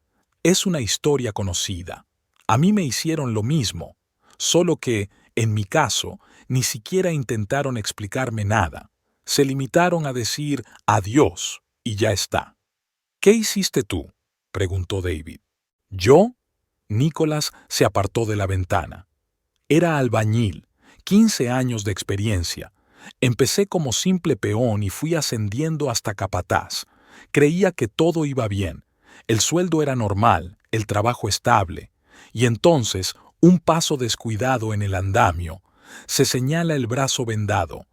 [SPEAKER 1] Es una historia conocida. A mí me hicieron lo mismo, solo que, en mi caso, ni siquiera intentaron explicarme nada. Se limitaron a decir adiós y ya está. ¿Qué hiciste tú?, preguntó David. ¿Yo? Nicholas se apartó de la ventana. Era albañil, 15 años de experiencia. Empecé como simple peón y fui ascendiendo hasta capataz. Creía que todo iba bien. El sueldo era normal, el trabajo estable. Y entonces, un paso descuidado en el andamio. Se señala el brazo vendado.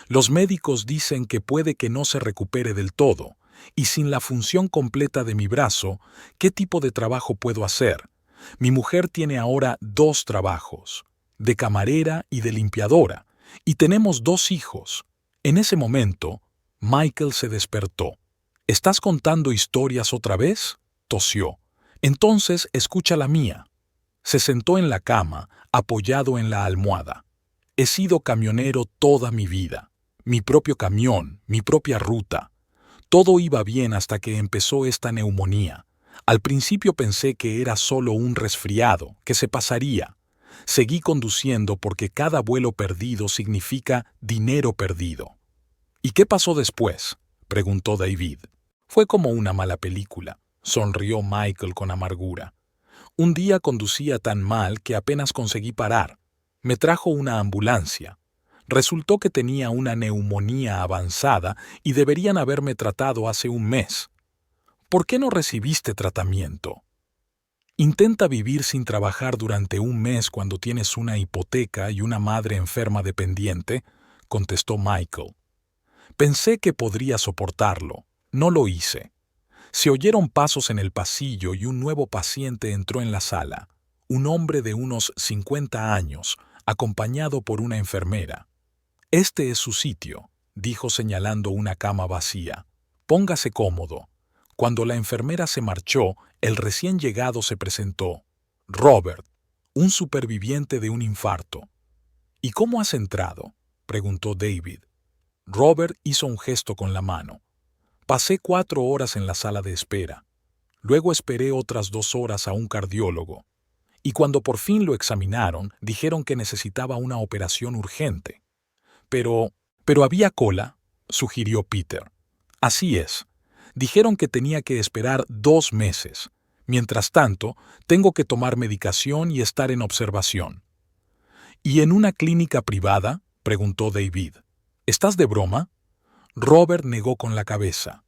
[SPEAKER 1] Los médicos dicen que puede que no se recupere del todo. Y sin la función completa de mi brazo, ¿qué tipo de trabajo puedo hacer? Mi mujer tiene ahora 2 trabajos, de camarera y de limpiadora, y tenemos 2 hijos. En ese momento, Michael se despertó. ¿Estás contando historias otra vez?, tosió. Entonces escucha la mía. Se sentó en la cama, apoyado en la almohada. He sido camionero toda mi vida. Mi propio camión, mi propia ruta. Todo iba bien hasta que empezó esta neumonía. Al principio pensé que era solo un resfriado, que se pasaría. Seguí conduciendo porque cada vuelo perdido significa dinero perdido. ¿Y qué pasó después?, preguntó David. Fue como una mala película, sonrió Michael con amargura. Un día conducía tan mal que apenas conseguí parar. Me trajo una ambulancia. Resultó que tenía una neumonía avanzada y deberían haberme tratado hace un mes. ¿Por qué no recibiste tratamiento? Intenta vivir sin trabajar durante un mes cuando tienes una hipoteca y una madre enferma dependiente, contestó Michael. Pensé que podría soportarlo. No lo hice. Se oyeron pasos en el pasillo y un nuevo paciente entró en la sala, un hombre de unos 50 años, acompañado por una enfermera. Este es su sitio, dijo señalando una cama vacía. Póngase cómodo. Cuando la enfermera se marchó, el recién llegado se presentó. Robert, un superviviente de un infarto. ¿Y cómo has entrado?, preguntó David. Robert hizo un gesto con la mano. Pasé 4 horas en la sala de espera. Luego esperé otras 2 horas a un cardiólogo. Y cuando por fin lo examinaron, dijeron que necesitaba una operación urgente. Pero había cola, sugirió Peter. Así es. Dijeron que tenía que esperar 2 meses. Mientras tanto, tengo que tomar medicación y estar en observación. ¿Y en una clínica privada?, preguntó David. ¿Estás de broma? Robert negó con la cabeza.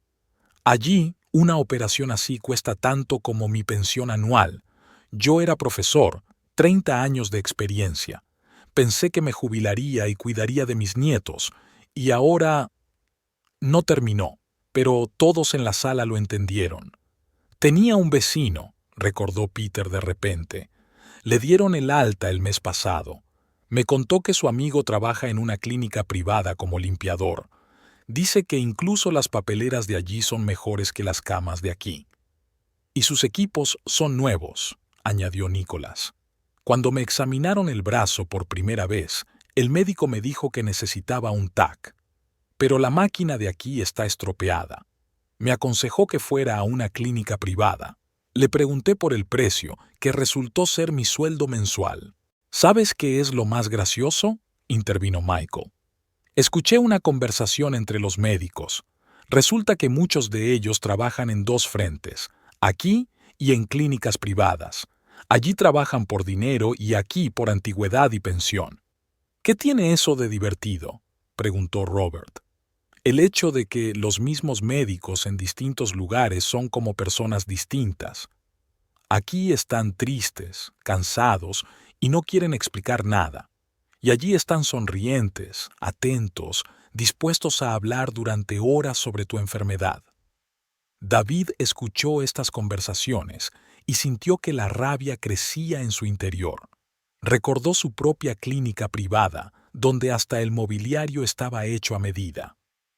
[SPEAKER 1] Allí, una operación así cuesta tanto como mi pensión anual. Yo era profesor, 30 años de experiencia. Pensé que me jubilaría y cuidaría de mis nietos, y ahora... No terminó, pero todos en la sala lo entendieron. Tenía un vecino, recordó Peter de repente. Le dieron el alta el mes pasado. Me contó que su amigo trabaja en una clínica privada como limpiador. Dice que incluso las papeleras de allí son mejores que las camas de aquí. Y sus equipos son nuevos, añadió Nicholas. Cuando me examinaron el brazo por primera vez, el médico me dijo que necesitaba un TAC. Pero la máquina de aquí está estropeada. Me aconsejó que fuera a una clínica privada. Le pregunté por el precio, que resultó ser mi sueldo mensual. ¿Sabes qué es lo más gracioso?, intervino Michael. Escuché una conversación entre los médicos. Resulta que muchos de ellos trabajan en 2 frentes, aquí y en clínicas privadas. Allí trabajan por dinero y aquí por antigüedad y pensión. ¿Qué tiene eso de divertido?, preguntó Robert. El hecho de que los mismos médicos en distintos lugares son como personas distintas. Aquí están tristes, cansados y no quieren explicar nada. Y allí están sonrientes, atentos, dispuestos a hablar durante horas sobre tu enfermedad. David escuchó estas conversaciones y sintió que la rabia crecía en su interior. Recordó su propia clínica privada, donde hasta el mobiliario estaba hecho a medida.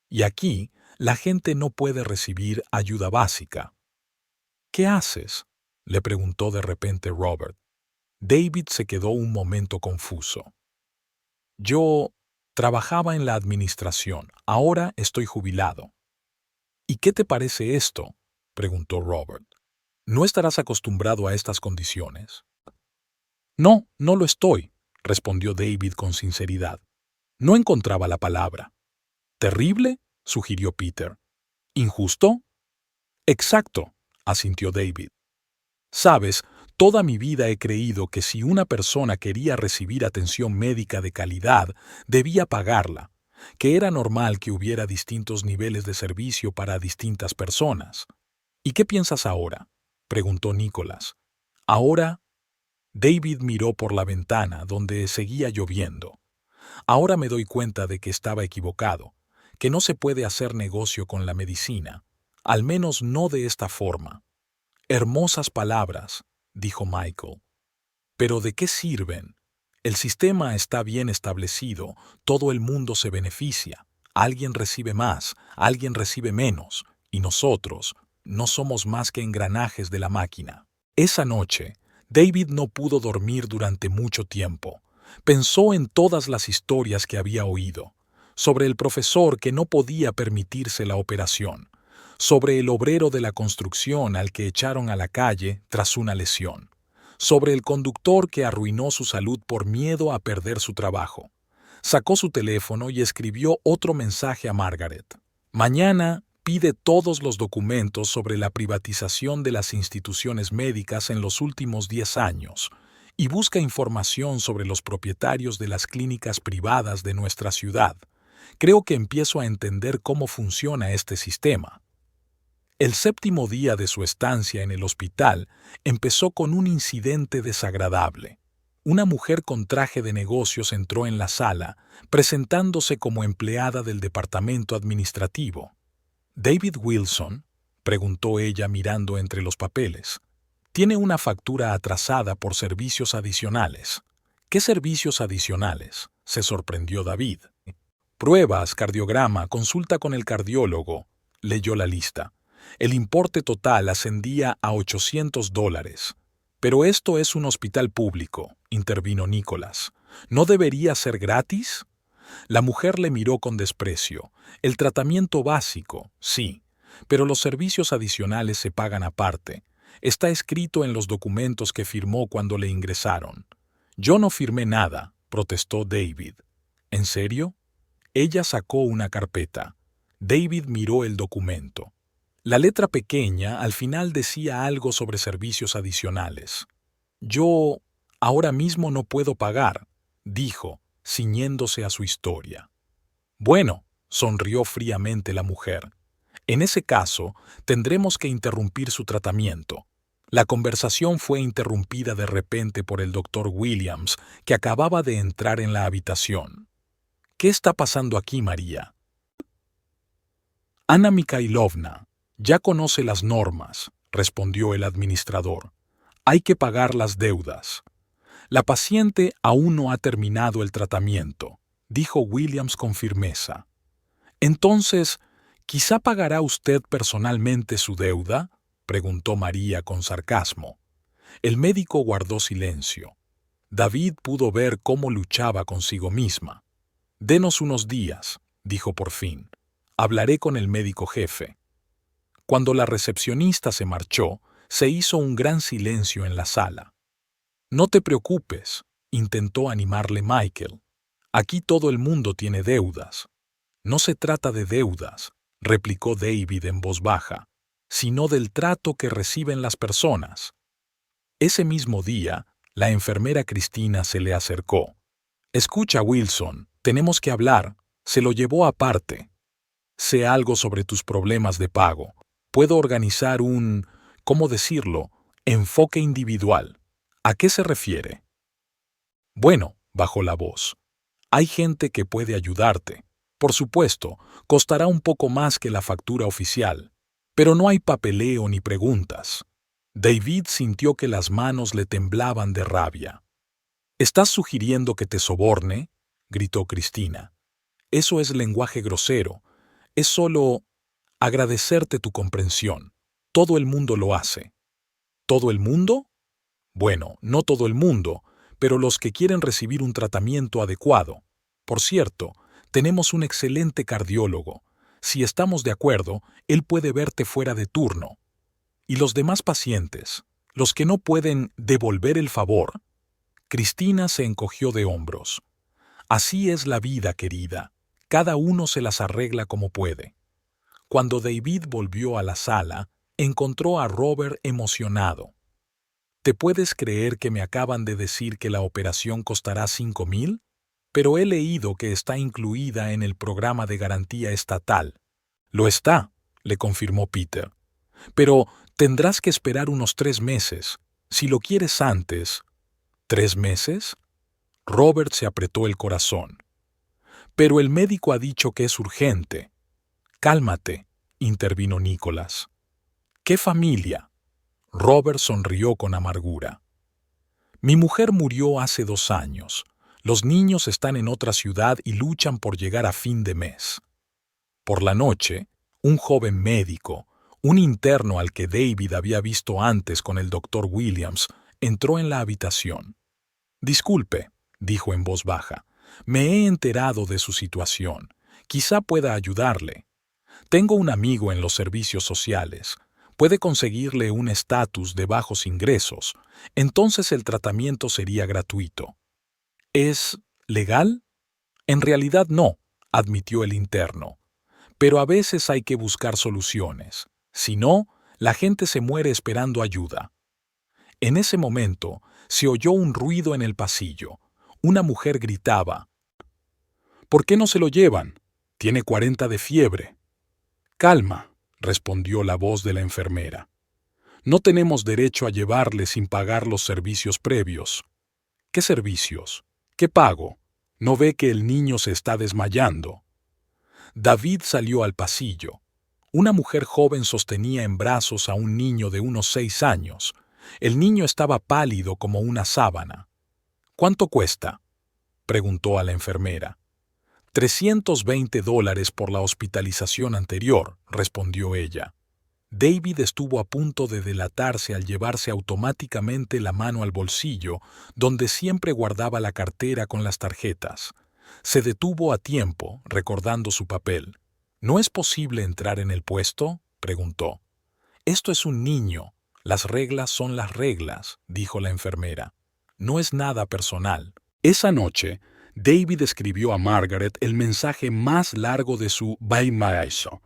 [SPEAKER 1] Y aquí, la gente no puede recibir ayuda básica. ¿Qué haces?, le preguntó de repente Robert. David se quedó un momento confuso. Yo trabajaba en la administración, ahora estoy jubilado. ¿Y qué te parece esto?, preguntó Robert. ¿No estarás acostumbrado a estas condiciones? No, no lo estoy, respondió David con sinceridad. No encontraba la palabra. ¿Terrible?, sugirió Peter. ¿Injusto? Exacto, asintió David. Sabes, toda mi vida he creído que si una persona quería recibir atención médica de calidad, debía pagarla, que era normal que hubiera distintos niveles de servicio para distintas personas. ¿Y qué piensas ahora?, preguntó Nicholas. Ahora, David miró por la ventana donde seguía lloviendo. Ahora me doy cuenta de que estaba equivocado, que no se puede hacer negocio con la medicina, al menos no de esta forma. Hermosas palabras, dijo Michael. ¿Pero de qué sirven? El sistema está bien establecido, todo el mundo se beneficia, alguien recibe más, alguien recibe menos, y nosotros no somos más que engranajes de la máquina. Esa noche, David no pudo dormir durante mucho tiempo. Pensó en todas las historias que había oído, sobre el profesor que no podía permitirse la operación, sobre el obrero de la construcción al que echaron a la calle tras una lesión, sobre el conductor que arruinó su salud por miedo a perder su trabajo. Sacó su teléfono y escribió otro mensaje a Margaret. Mañana pide todos los documentos sobre la privatización de las instituciones médicas en los últimos 10 años y busca información sobre los propietarios de las clínicas privadas de nuestra ciudad. Creo que empiezo a entender cómo funciona este sistema. El 7º día de su estancia en el hospital empezó con un incidente desagradable. Una mujer con traje de negocios entró en la sala, presentándose como empleada del departamento administrativo. «¿David Wilson?», preguntó ella mirando entre los papeles. «Tiene una factura atrasada por servicios adicionales». «¿Qué servicios adicionales?», se sorprendió David. «Pruebas, cardiograma, consulta con el cardiólogo», leyó la lista. El importe total ascendía a $800. «Pero esto es un hospital público», intervino Nicholas. «¿No debería ser gratis?». La mujer le miró con desprecio. «El tratamiento básico, sí, pero los servicios adicionales se pagan aparte. Está escrito en los documentos que firmó cuando le ingresaron». «Yo no firmé nada», protestó David. «¿En serio?». Ella sacó una carpeta. David miró el documento. La letra pequeña al final decía algo sobre servicios adicionales. «Yo ahora mismo no puedo pagar», dijo, ciñéndose a su historia. «Bueno», sonrió fríamente la mujer. «En ese caso, tendremos que interrumpir su tratamiento». La conversación fue interrumpida de repente por el doctor Williams, que acababa de entrar en la habitación. «¿Qué está pasando aquí, María?». «Anna Mikhailovna ya conoce las normas», respondió el administrador. «Hay que pagar las deudas». «La paciente aún no ha terminado el tratamiento», dijo Williams con firmeza. «Entonces, ¿quizá pagará usted personalmente su deuda?», preguntó María con sarcasmo. El médico guardó silencio. David pudo ver cómo luchaba consigo misma. «Denos unos días», dijo por fin. «Hablaré con el médico jefe». Cuando la recepcionista se marchó, se hizo un gran silencio en la sala. «No te preocupes», intentó animarle Michael. «Aquí todo el mundo tiene deudas». «No se trata de deudas», replicó David en voz baja, «sino del trato que reciben las personas». Ese mismo día, la enfermera Cristina se le acercó. «Escucha, Wilson, tenemos que hablar». Se lo llevó aparte. «Sé algo sobre tus problemas de pago. Puedo organizar un, ¿cómo decirlo?, enfoque individual». «¿A qué se refiere?». «Bueno», bajó la voz, «hay gente que puede ayudarte. Por supuesto, costará un poco más que la factura oficial, pero no hay papeleo ni preguntas». David sintió que las manos le temblaban de rabia. ¿Estás sugiriendo que te soborne?, gritó Cristina. Eso es lenguaje grosero. Es solo agradecerte tu comprensión. Todo el mundo lo hace. ¿Todo el mundo? Bueno, no todo el mundo, pero los que quieren recibir un tratamiento adecuado. Por cierto, tenemos un excelente cardiólogo. Si estamos de acuerdo, él puede verte fuera de turno. ¿Y los demás pacientes? ¿Los que no pueden devolver el favor? Cristina se encogió de hombros. Así es la vida, querida. Cada uno se las arregla como puede. Cuando David volvió a la sala, encontró a Robert emocionado. ¿Te puedes creer que me acaban de decir que la operación costará 5,000? Pero he leído que está incluida en el programa de garantía estatal. Lo está, le confirmó Peter. Pero tendrás que esperar unos 3 meses. Si lo quieres antes. ¿3 meses? Robert se apretó el corazón. Pero el médico ha dicho que es urgente. Cálmate, intervino Nicholas. ¿Qué familia? Robert sonrió con amargura. Mi mujer murió hace 2 años. Los niños están en otra ciudad y luchan por llegar a fin de mes. Por la noche, un joven médico, un interno al que David había visto antes con el doctor Williams, entró en la habitación. Disculpe, dijo en voz baja, me he enterado de su situación. Quizá pueda ayudarle. Tengo un amigo en los servicios sociales. Puede conseguirle un estatus de bajos ingresos. Entonces el tratamiento sería gratuito. ¿Es legal? En realidad no, admitió el interno. Pero a veces hay que buscar soluciones. Si no, la gente se muere esperando ayuda. En ese momento, se oyó un ruido en el pasillo. Una mujer gritaba. ¿Por qué no se lo llevan? Tiene 40 de fiebre. Calma, respondió la voz de la enfermera. No tenemos derecho a llevarle sin pagar los servicios previos. ¿Qué servicios? ¿Qué pago? ¿No ve que el niño se está desmayando? David salió al pasillo. Una mujer joven sostenía en brazos a un niño de unos 6 años. El niño estaba pálido como una sábana. ¿Cuánto cuesta?, preguntó a la enfermera. $320 por la hospitalización anterior, respondió ella. David estuvo a punto de delatarse al llevarse automáticamente la mano al bolsillo, donde siempre guardaba la cartera con las tarjetas. Se detuvo a tiempo, recordando su papel. ¿No es posible entrar en el puesto?, preguntó. Esto es un niño. Las reglas son las reglas, dijo la enfermera. No es nada personal. Esa noche, David escribió a Margaret el mensaje más largo de su Baimaeso.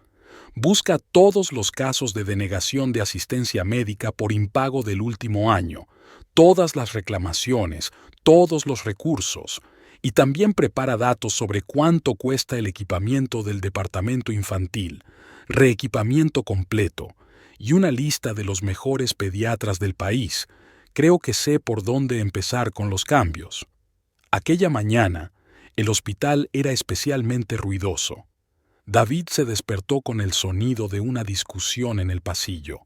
[SPEAKER 1] Busca todos los casos de denegación de asistencia médica por impago del último año, todas las reclamaciones, todos los recursos, y también prepara datos sobre cuánto cuesta el equipamiento del departamento infantil, reequipamiento completo, y una lista de los mejores pediatras del país. Creo que sé por dónde empezar con los cambios. Aquella mañana, el hospital era especialmente ruidoso. David se despertó con el sonido de una discusión en el pasillo.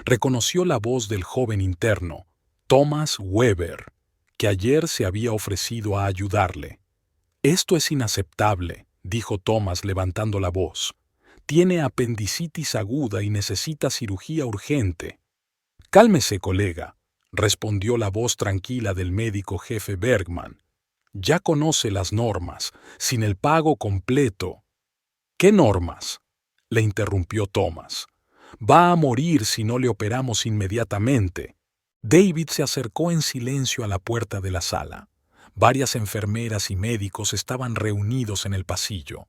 [SPEAKER 1] Reconoció la voz del joven interno, Thomas Weber, que ayer se había ofrecido a ayudarle. «Esto es inaceptable», dijo Thomas levantando la voz. «Tiene apendicitis aguda y necesita cirugía urgente». «Cálmese, colega», respondió la voz tranquila del médico jefe Bergman. «Ya conoce las normas. Sin el pago completo». «¿Qué normas?», le interrumpió Thomas. «Va a morir si no le operamos inmediatamente». David se acercó en silencio a la puerta de la sala. Varias enfermeras y médicos estaban reunidos en el pasillo.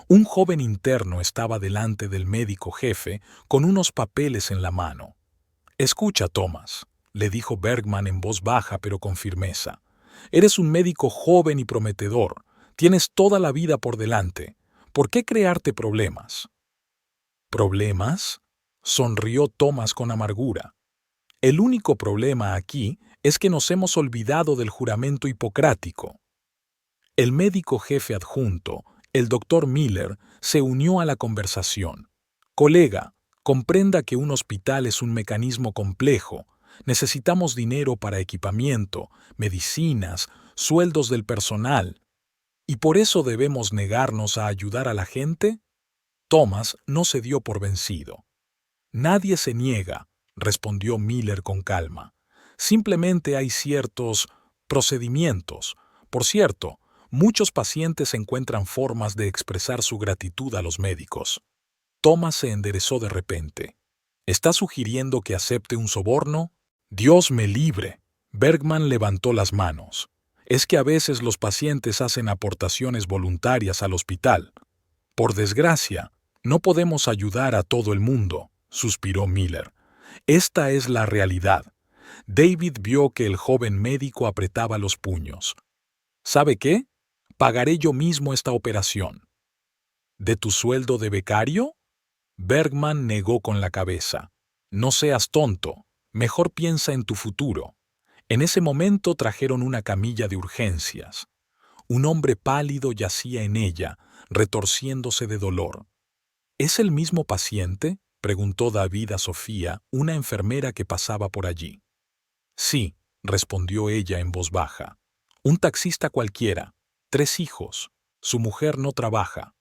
[SPEAKER 1] Un joven interno estaba delante del médico jefe con unos papeles en la mano. «Escucha, Thomas», le dijo Bergman en voz baja pero con firmeza. «Eres un médico joven y prometedor. Tienes toda la vida por delante. ¿Por qué crearte problemas?» «¿Problemas?», sonrió Thomas con amargura. «El único problema aquí es que nos hemos olvidado del juramento hipocrático». El médico jefe adjunto, el doctor Miller, se unió a la conversación. «Colega, comprenda que un hospital es un mecanismo complejo. Necesitamos dinero para equipamiento, medicinas, sueldos del personal. ¿Y por eso debemos negarnos a ayudar a la gente? Thomas no se dio por vencido. Nadie se niega, respondió Miller con calma. Simplemente hay ciertos procedimientos. Por cierto, muchos pacientes encuentran formas de expresar su gratitud a los médicos. Thomas se enderezó de repente. ¿Está sugiriendo que acepte un soborno? Dios me libre. Bergman levantó las manos. Es que a veces los pacientes hacen aportaciones voluntarias al hospital. Por desgracia, no podemos ayudar a todo el mundo, suspiró Miller. Esta es la realidad. David vio que el joven médico apretaba los puños. ¿Sabe qué? Pagaré yo mismo esta operación. ¿De tu sueldo de becario? Bergman negó con la cabeza. No seas tonto. Mejor piensa en tu futuro. En ese momento trajeron una camilla de urgencias. Un hombre pálido yacía en ella, retorciéndose de dolor. ¿Es el mismo paciente?, preguntó David a Sofía, una enfermera que pasaba por allí. Sí, respondió ella en voz baja. Un taxista cualquiera, 3 hijos. Su mujer no trabaja.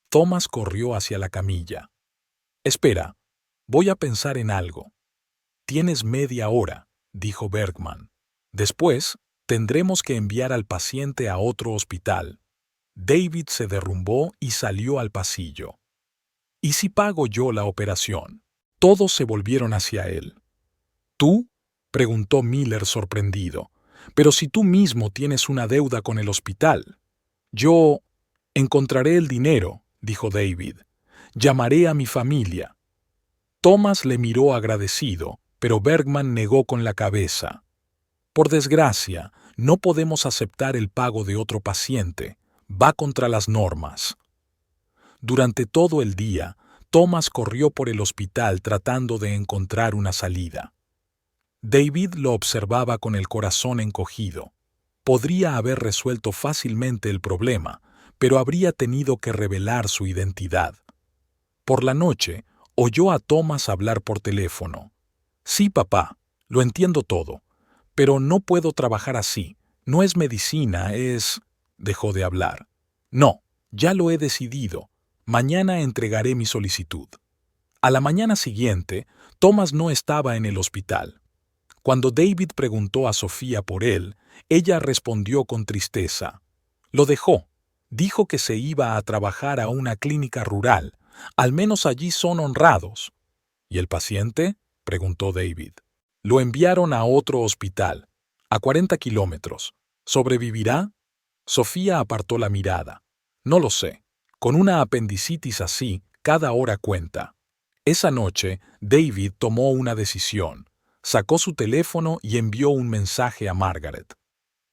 [SPEAKER 1] Thomas corrió hacia la camilla. Espera, voy a pensar en algo. Tienes media hora, dijo Bergman. Después, tendremos que enviar al paciente a otro hospital. David se derrumbó y salió al pasillo. ¿Y si pago yo la operación? Todos se volvieron hacia él. ¿Tú? Preguntó Miller sorprendido. Pero si tú mismo tienes una deuda con el hospital. Yo encontraré el dinero, dijo David. Llamaré a mi familia. Thomas le miró agradecido, pero Bergman negó con la cabeza. Por desgracia, no podemos aceptar el pago de otro paciente. Va contra las normas. Durante todo el día, Thomas corrió por el hospital tratando de encontrar una salida. David lo observaba con el corazón encogido. Podría haber resuelto fácilmente el problema, pero habría tenido que revelar su identidad. Por la noche, oyó a Thomas hablar por teléfono. Sí, papá, lo entiendo todo, pero no puedo trabajar así. No es medicina, es... Dejó de hablar. No, ya lo he decidido. Mañana entregaré mi solicitud. A la mañana siguiente, Thomas no estaba en el hospital. Cuando David preguntó a Sofía por él, ella respondió con tristeza. Lo dejó. Dijo que se iba a trabajar a una clínica rural. Al menos allí son honrados. ¿Y el paciente?, preguntó David. Lo enviaron a otro hospital, a 40 kilómetros. ¿Sobrevivirá? Sofía apartó la mirada. No lo sé. Con una apendicitis así, cada hora cuenta. Esa noche, David tomó una decisión. Sacó su teléfono y envió un mensaje a Margaret.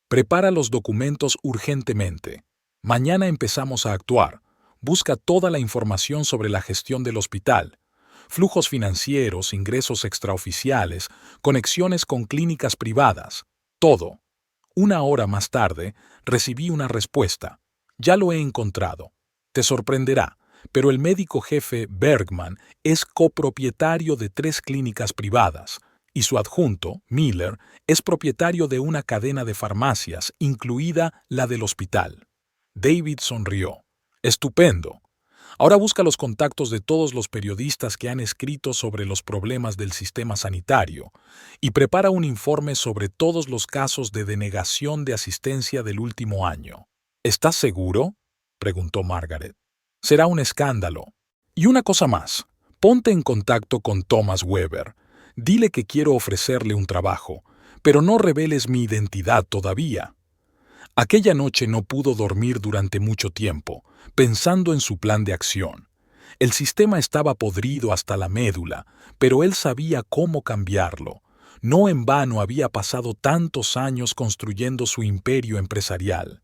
[SPEAKER 1] Prepara los documentos urgentemente. Mañana empezamos a actuar. Busca toda la información sobre la gestión del hospital. Flujos financieros, ingresos extraoficiales, conexiones con clínicas privadas. Todo. 1 hora más tarde, recibí una respuesta. Ya lo he encontrado. Te sorprenderá, pero el médico jefe Bergman es copropietario de 3 clínicas privadas, y su adjunto, Miller, es propietario de una cadena de farmacias, incluida la del hospital. David sonrió. Estupendo. Ahora busca los contactos de todos los periodistas que han escrito sobre los problemas del sistema sanitario y prepara un informe sobre todos los casos de denegación de asistencia del último año. ¿Estás seguro?, preguntó Margaret. Será un escándalo. Y una cosa más. Ponte en contacto con Thomas Weber. Dile que quiero ofrecerle un trabajo, pero no reveles mi identidad todavía. Aquella noche no pudo dormir durante mucho tiempo, pensando en su plan de acción. El sistema estaba podrido hasta la médula, pero él sabía cómo cambiarlo. No en vano había pasado tantos años construyendo su imperio empresarial.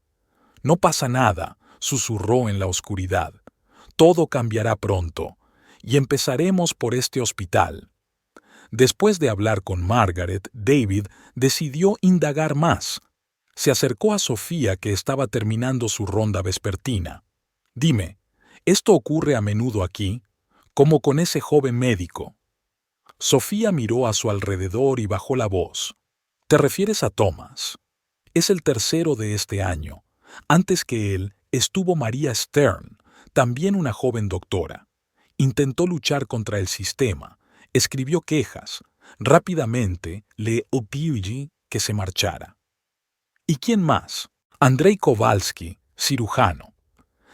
[SPEAKER 1] No pasa nada, susurró en la oscuridad. Todo cambiará pronto, y empezaremos por este hospital. Después de hablar con Margaret, David decidió indagar más. Se acercó a Sofía, que estaba terminando su ronda vespertina. Dime, ¿esto ocurre a menudo aquí? Como con ese joven médico. Sofía miró a su alrededor y bajó la voz. ¿Te refieres a Thomas? Es el tercero de este año. Antes que él estuvo María Stern, también una joven doctora. Intentó luchar contra el sistema, escribió quejas. Rápidamente le pidió que se marchara. ¿Y quién más? Andrei Kowalski, cirujano.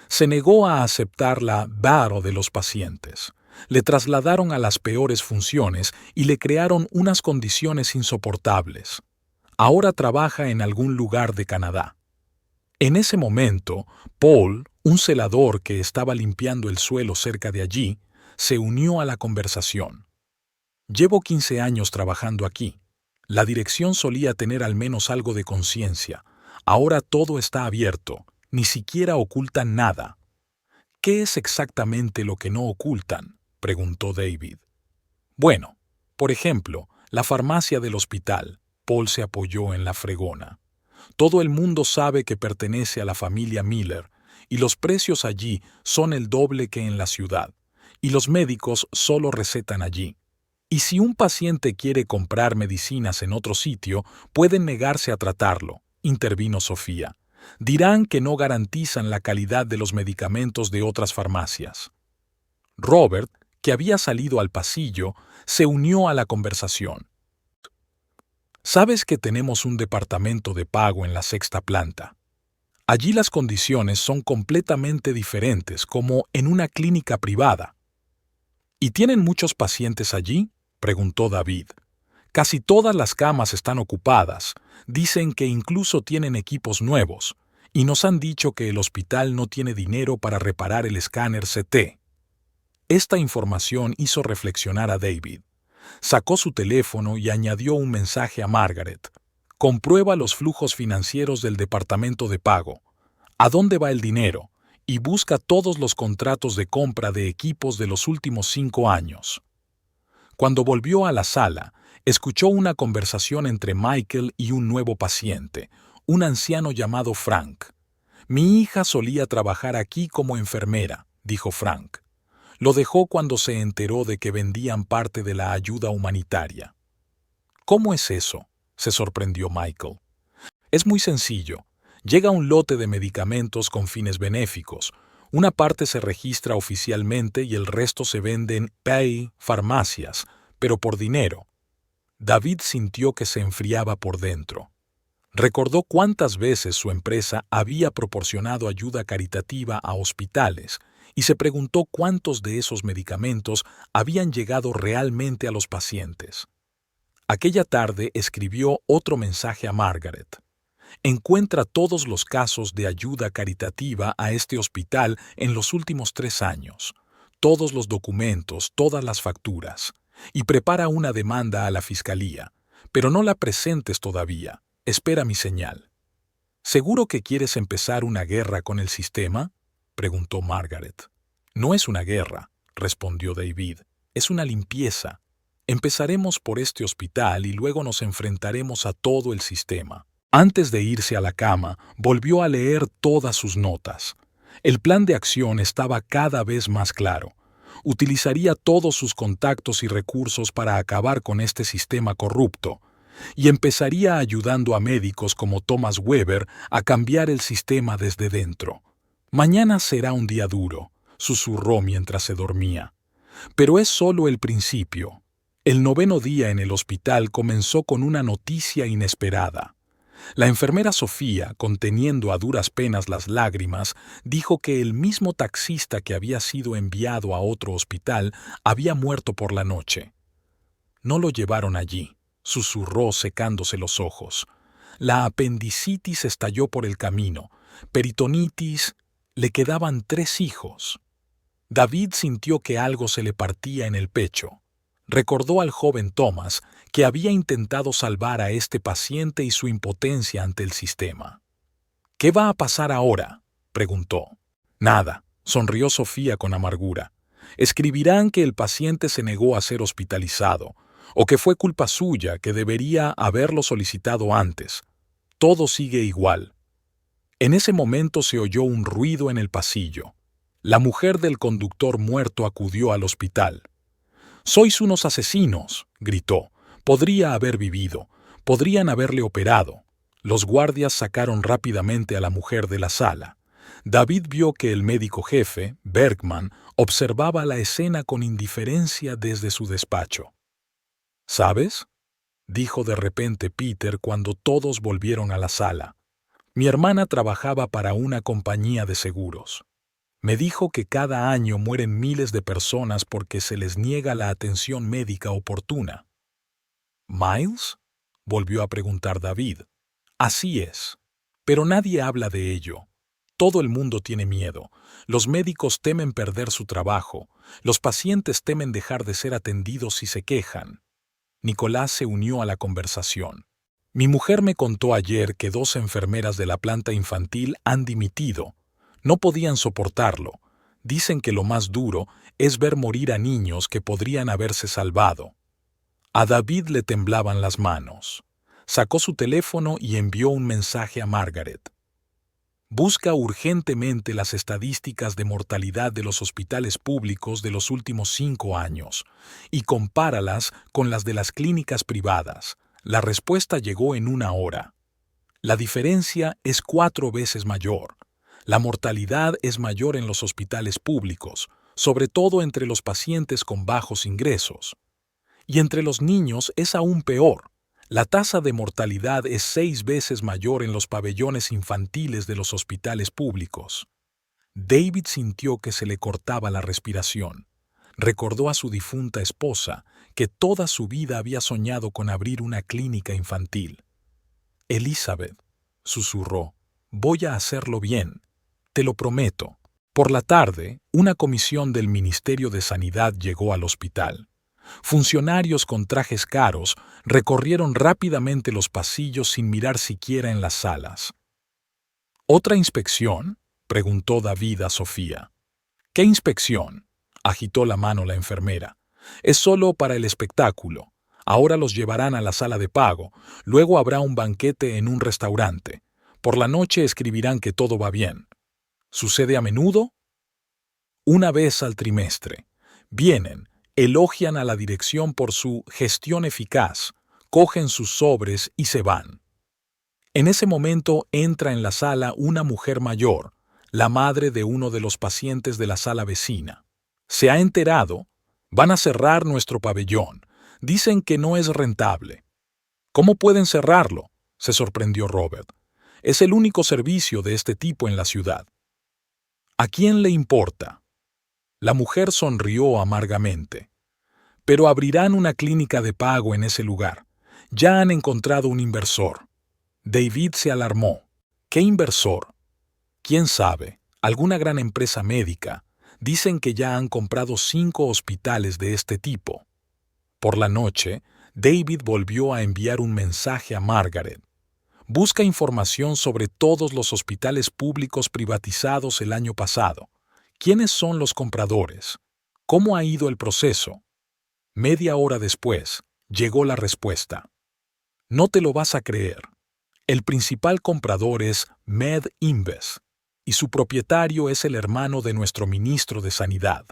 [SPEAKER 1] Se negó a aceptar la varo de los pacientes. Le trasladaron a las peores funciones y le crearon unas condiciones insoportables. Ahora trabaja en algún lugar de Canadá. En ese momento, Paul, un celador que estaba limpiando el suelo cerca de allí, se unió a la conversación. Llevo 15 años trabajando aquí. La dirección solía tener al menos algo de conciencia. Ahora todo está abierto. Ni siquiera ocultan nada. ¿Qué es exactamente lo que no ocultan?, preguntó David. Bueno, por ejemplo, la farmacia del hospital. Paul se apoyó en la fregona. Todo el mundo sabe que pertenece a la familia Miller, y los precios allí son el doble que en la ciudad, y los médicos solo recetan allí. Y si un paciente quiere comprar medicinas en otro sitio, pueden negarse a tratarlo, intervino Sofía. Dirán que no garantizan la calidad de los medicamentos de otras farmacias. Robert, que había salido al pasillo, se unió a la conversación. ¿Sabes que tenemos un departamento de pago en la 6ª planta? Allí las condiciones son completamente diferentes, como en una clínica privada. ¿Y tienen muchos pacientes allí?, preguntó David. Casi todas las camas están ocupadas. Dicen que incluso tienen equipos nuevos, y nos han dicho que el hospital no tiene dinero para reparar el escáner CT. Esta información hizo reflexionar a David. Sacó su teléfono y añadió un mensaje a Margaret. Comprueba los flujos financieros del departamento de pago. ¿A dónde va el dinero? Y busca todos los contratos de compra de equipos de los últimos 5 años. Cuando volvió a la sala, escuchó una conversación entre Michael y un nuevo paciente, un anciano llamado Frank. Mi hija solía trabajar aquí como enfermera, dijo Frank. Lo dejó cuando se enteró de que vendían parte de la ayuda humanitaria. ¿Cómo es eso?, se sorprendió Michael. Es muy sencillo. Llega un lote de medicamentos con fines benéficos. Una parte se registra oficialmente y el resto se vende en farmacias, pero por dinero. David sintió que se enfriaba por dentro. Recordó cuántas veces su empresa había proporcionado ayuda caritativa a hospitales y se preguntó cuántos de esos medicamentos habían llegado realmente a los pacientes. Aquella tarde escribió otro mensaje a Margaret. Encuentra todos los casos de ayuda caritativa a este hospital en los últimos 3 años, todos los documentos, todas las facturas, y prepara una demanda a la fiscalía, pero no la presentes todavía, espera mi señal. ¿Seguro que quieres empezar una guerra con el sistema?, preguntó Margaret. No es una guerra, respondió David, es una limpieza. Empezaremos por este hospital y luego nos enfrentaremos a todo el sistema. Antes de irse a la cama, volvió a leer todas sus notas. El plan de acción estaba cada vez más claro. Utilizaría todos sus contactos y recursos para acabar con este sistema corrupto, y empezaría ayudando a médicos como Thomas Weber a cambiar el sistema desde dentro. Mañana será un día duro, susurró mientras se dormía. Pero es solo el principio. El 9º día en el hospital comenzó con una noticia inesperada. La enfermera Sofía, conteniendo a duras penas las lágrimas, dijo que el mismo taxista que había sido enviado a otro hospital había muerto por la noche. No lo llevaron allí, susurró secándose los ojos. La apendicitis estalló por el camino, peritonitis, le quedaban 3 hijos. David sintió que algo se le partía en el pecho. Recordó al joven Thomas, que había intentado salvar a este paciente y su impotencia ante el sistema. ¿Qué va a pasar ahora?, preguntó. Nada, sonrió Sofía con amargura. Escribirán que el paciente se negó a ser hospitalizado, o que fue culpa suya, que debería haberlo solicitado antes. Todo sigue igual. En ese momento se oyó un ruido en el pasillo. La mujer del conductor muerto acudió al hospital. «Sois unos asesinos», gritó. «Podría haber vivido. Podrían haberle operado». Los guardias sacaron rápidamente a la mujer de la sala. David vio que el médico jefe, Bergman, observaba la escena con indiferencia desde su despacho. «¿Sabes?», dijo de repente Peter cuando todos volvieron a la sala. «Mi hermana trabajaba para una compañía de seguros. Me dijo que cada año mueren miles de personas porque se les niega la atención médica oportuna». «¿Miles?», volvió a preguntar David. «Así es. Pero nadie habla de ello. Todo el mundo tiene miedo. Los médicos temen perder su trabajo. Los pacientes temen dejar de ser atendidos si se quejan». Nicolás se unió a la conversación. «Mi mujer me contó ayer que 2 enfermeras de la planta infantil han dimitido. No podían soportarlo. Dicen que lo más duro es ver morir a niños que podrían haberse salvado». A David le temblaban las manos. Sacó su teléfono y envió un mensaje a Margaret. «Busca urgentemente las estadísticas de mortalidad de los hospitales públicos de los últimos 5 años y compáralas con las de las clínicas privadas». La respuesta llegó en 1 hora. «La diferencia es 4 veces mayor. La mortalidad es mayor en los hospitales públicos, sobre todo entre los pacientes con bajos ingresos. Y entre los niños es aún peor. La tasa de mortalidad es 6 veces mayor en los pabellones infantiles de los hospitales públicos». David sintió que se le cortaba la respiración. Recordó a su difunta esposa, que toda su vida había soñado con abrir una clínica infantil. «Elizabeth», susurró, «voy a hacerlo bien. Te lo prometo». Por la tarde, una comisión del Ministerio de Sanidad llegó al hospital. Funcionarios con trajes caros recorrieron rápidamente los pasillos sin mirar siquiera en las salas. «¿Otra inspección?», preguntó David a Sofía. «¿Qué inspección?», agitó la mano la enfermera. «Es solo para el espectáculo. Ahora los llevarán a la sala de pago. Luego habrá un banquete en un restaurante. Por la noche escribirán que todo va bien». «¿Sucede a menudo?». «1 vez al trimestre. Vienen, elogian a la dirección por su gestión eficaz, cogen sus sobres y se van». En ese momento entra en la sala una mujer mayor, la madre de uno de los pacientes de la sala vecina. «Se ha enterado. Van a cerrar nuestro pabellón. Dicen que no es rentable». «¿Cómo pueden cerrarlo?», se sorprendió Robert. «Es el único servicio de este tipo en la ciudad». «¿A quién le importa?». La mujer sonrió amargamente. «Pero abrirán una clínica de pago en ese lugar. Ya han encontrado un inversor». David se alarmó. «¿Qué inversor?». «¿Quién sabe? Alguna gran empresa médica. Dicen que ya han comprado 5 hospitales de este tipo». Por la noche, David volvió a enviar un mensaje a Margaret. «Busca información sobre todos los hospitales públicos privatizados el año pasado. ¿Quiénes son los compradores? ¿Cómo ha ido el proceso?». Media hora después, llegó la respuesta. «No te lo vas a creer. El principal comprador es MedInvest, y su propietario es el hermano de nuestro ministro de Sanidad».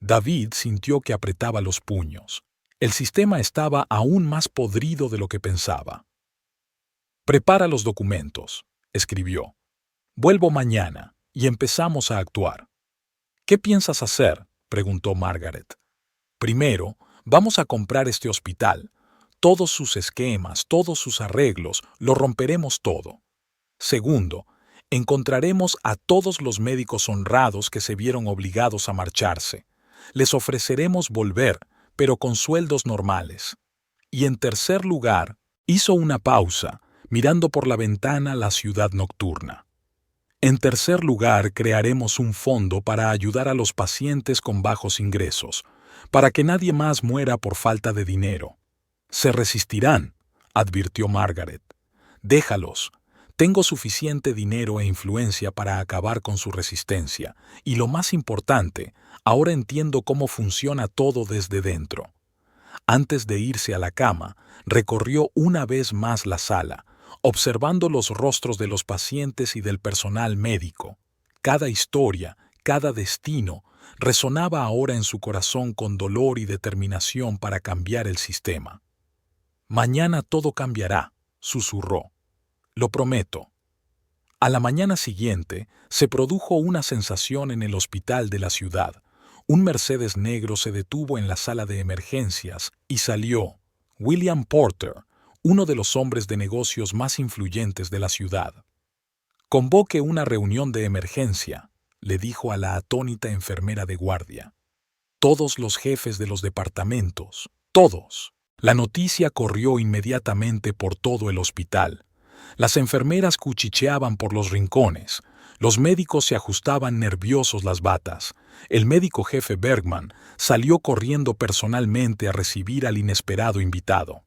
[SPEAKER 1] David sintió que apretaba los puños. El sistema estaba aún más podrido de lo que pensaba. «Prepara los documentos», escribió. «Vuelvo mañana y empezamos a actuar». «¿Qué piensas hacer?», preguntó Margaret. «Primero, vamos a comprar este hospital. Todos sus esquemas, todos sus arreglos, lo romperemos todo. Segundo, encontraremos a todos los médicos honrados que se vieron obligados a marcharse. Les ofreceremos volver, pero con sueldos normales. Y en tercer lugar», hizo una pausa, mirando por la ventana la ciudad nocturna. «En tercer lugar, crearemos un fondo para ayudar a los pacientes con bajos ingresos, para que nadie más muera por falta de dinero». «Se resistirán», advirtió Margaret. «Déjalos. Tengo suficiente dinero e influencia para acabar con su resistencia, y lo más importante, ahora entiendo cómo funciona todo desde dentro». Antes de irse a la cama, recorrió una vez más la sala, observando los rostros de los pacientes y del personal médico. Cada historia, cada destino, resonaba ahora en su corazón con dolor y determinación para cambiar el sistema. «Mañana todo cambiará», susurró. «Lo prometo». A la mañana siguiente se produjo una sensación en el hospital de la ciudad. Un Mercedes negro se detuvo en la sala de emergencias y salió William Porter, uno de los hombres de negocios más influyentes de la ciudad. «Convoque una reunión de emergencia», le dijo a la atónita enfermera de guardia. «Todos los jefes de los departamentos, todos». La noticia corrió inmediatamente por todo el hospital. Las enfermeras cuchicheaban por los rincones. Los médicos se ajustaban nerviosos las batas. El médico jefe Bergman salió corriendo personalmente a recibir al inesperado invitado.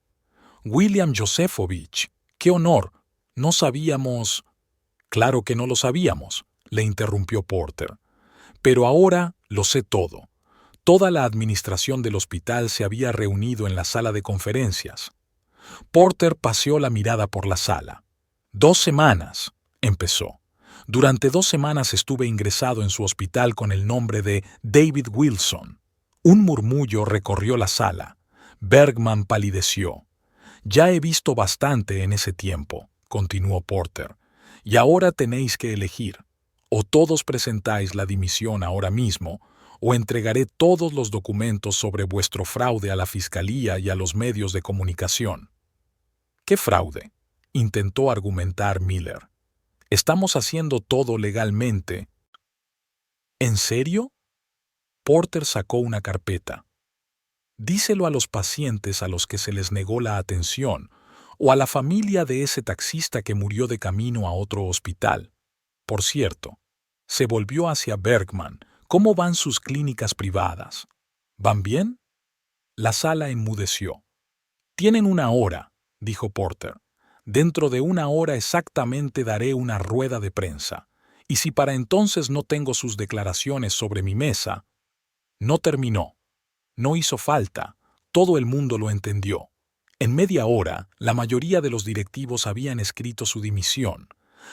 [SPEAKER 1] «William Josefovich, qué honor. No sabíamos...» «Claro que no lo sabíamos», le interrumpió Porter. «Pero ahora lo sé todo». Toda la administración del hospital se había reunido en la sala de conferencias. Porter paseó la mirada por la sala. 2 semanas, empezó. Durante 2 semanas estuve ingresado en su hospital con el nombre de David Wilson. Un murmullo recorrió la sala. Bergman palideció. «Ya he visto bastante en ese tiempo», continuó Porter. «Y ahora tenéis que elegir. O todos presentáis la dimisión ahora mismo, o entregaré todos los documentos sobre vuestro fraude a la Fiscalía y a los medios de comunicación». «¿Qué fraude?», intentó argumentar Miller. «Estamos haciendo todo legalmente». «¿En serio?». Porter sacó una carpeta. «Díselo a los pacientes a los que se les negó la atención, o a la familia de ese taxista que murió de camino a otro hospital. Por cierto», se volvió hacia Bergman, «¿cómo van sus clínicas privadas? ¿Van bien?». La sala enmudeció. «Tienen 1 hora», dijo Porter. «Dentro de 1 hora exactamente daré una rueda de prensa, y si para entonces no tengo sus declaraciones sobre mi mesa...». No terminó. No hizo falta. Todo el mundo lo entendió. En media hora, la mayoría de los directivos habían escrito su dimisión.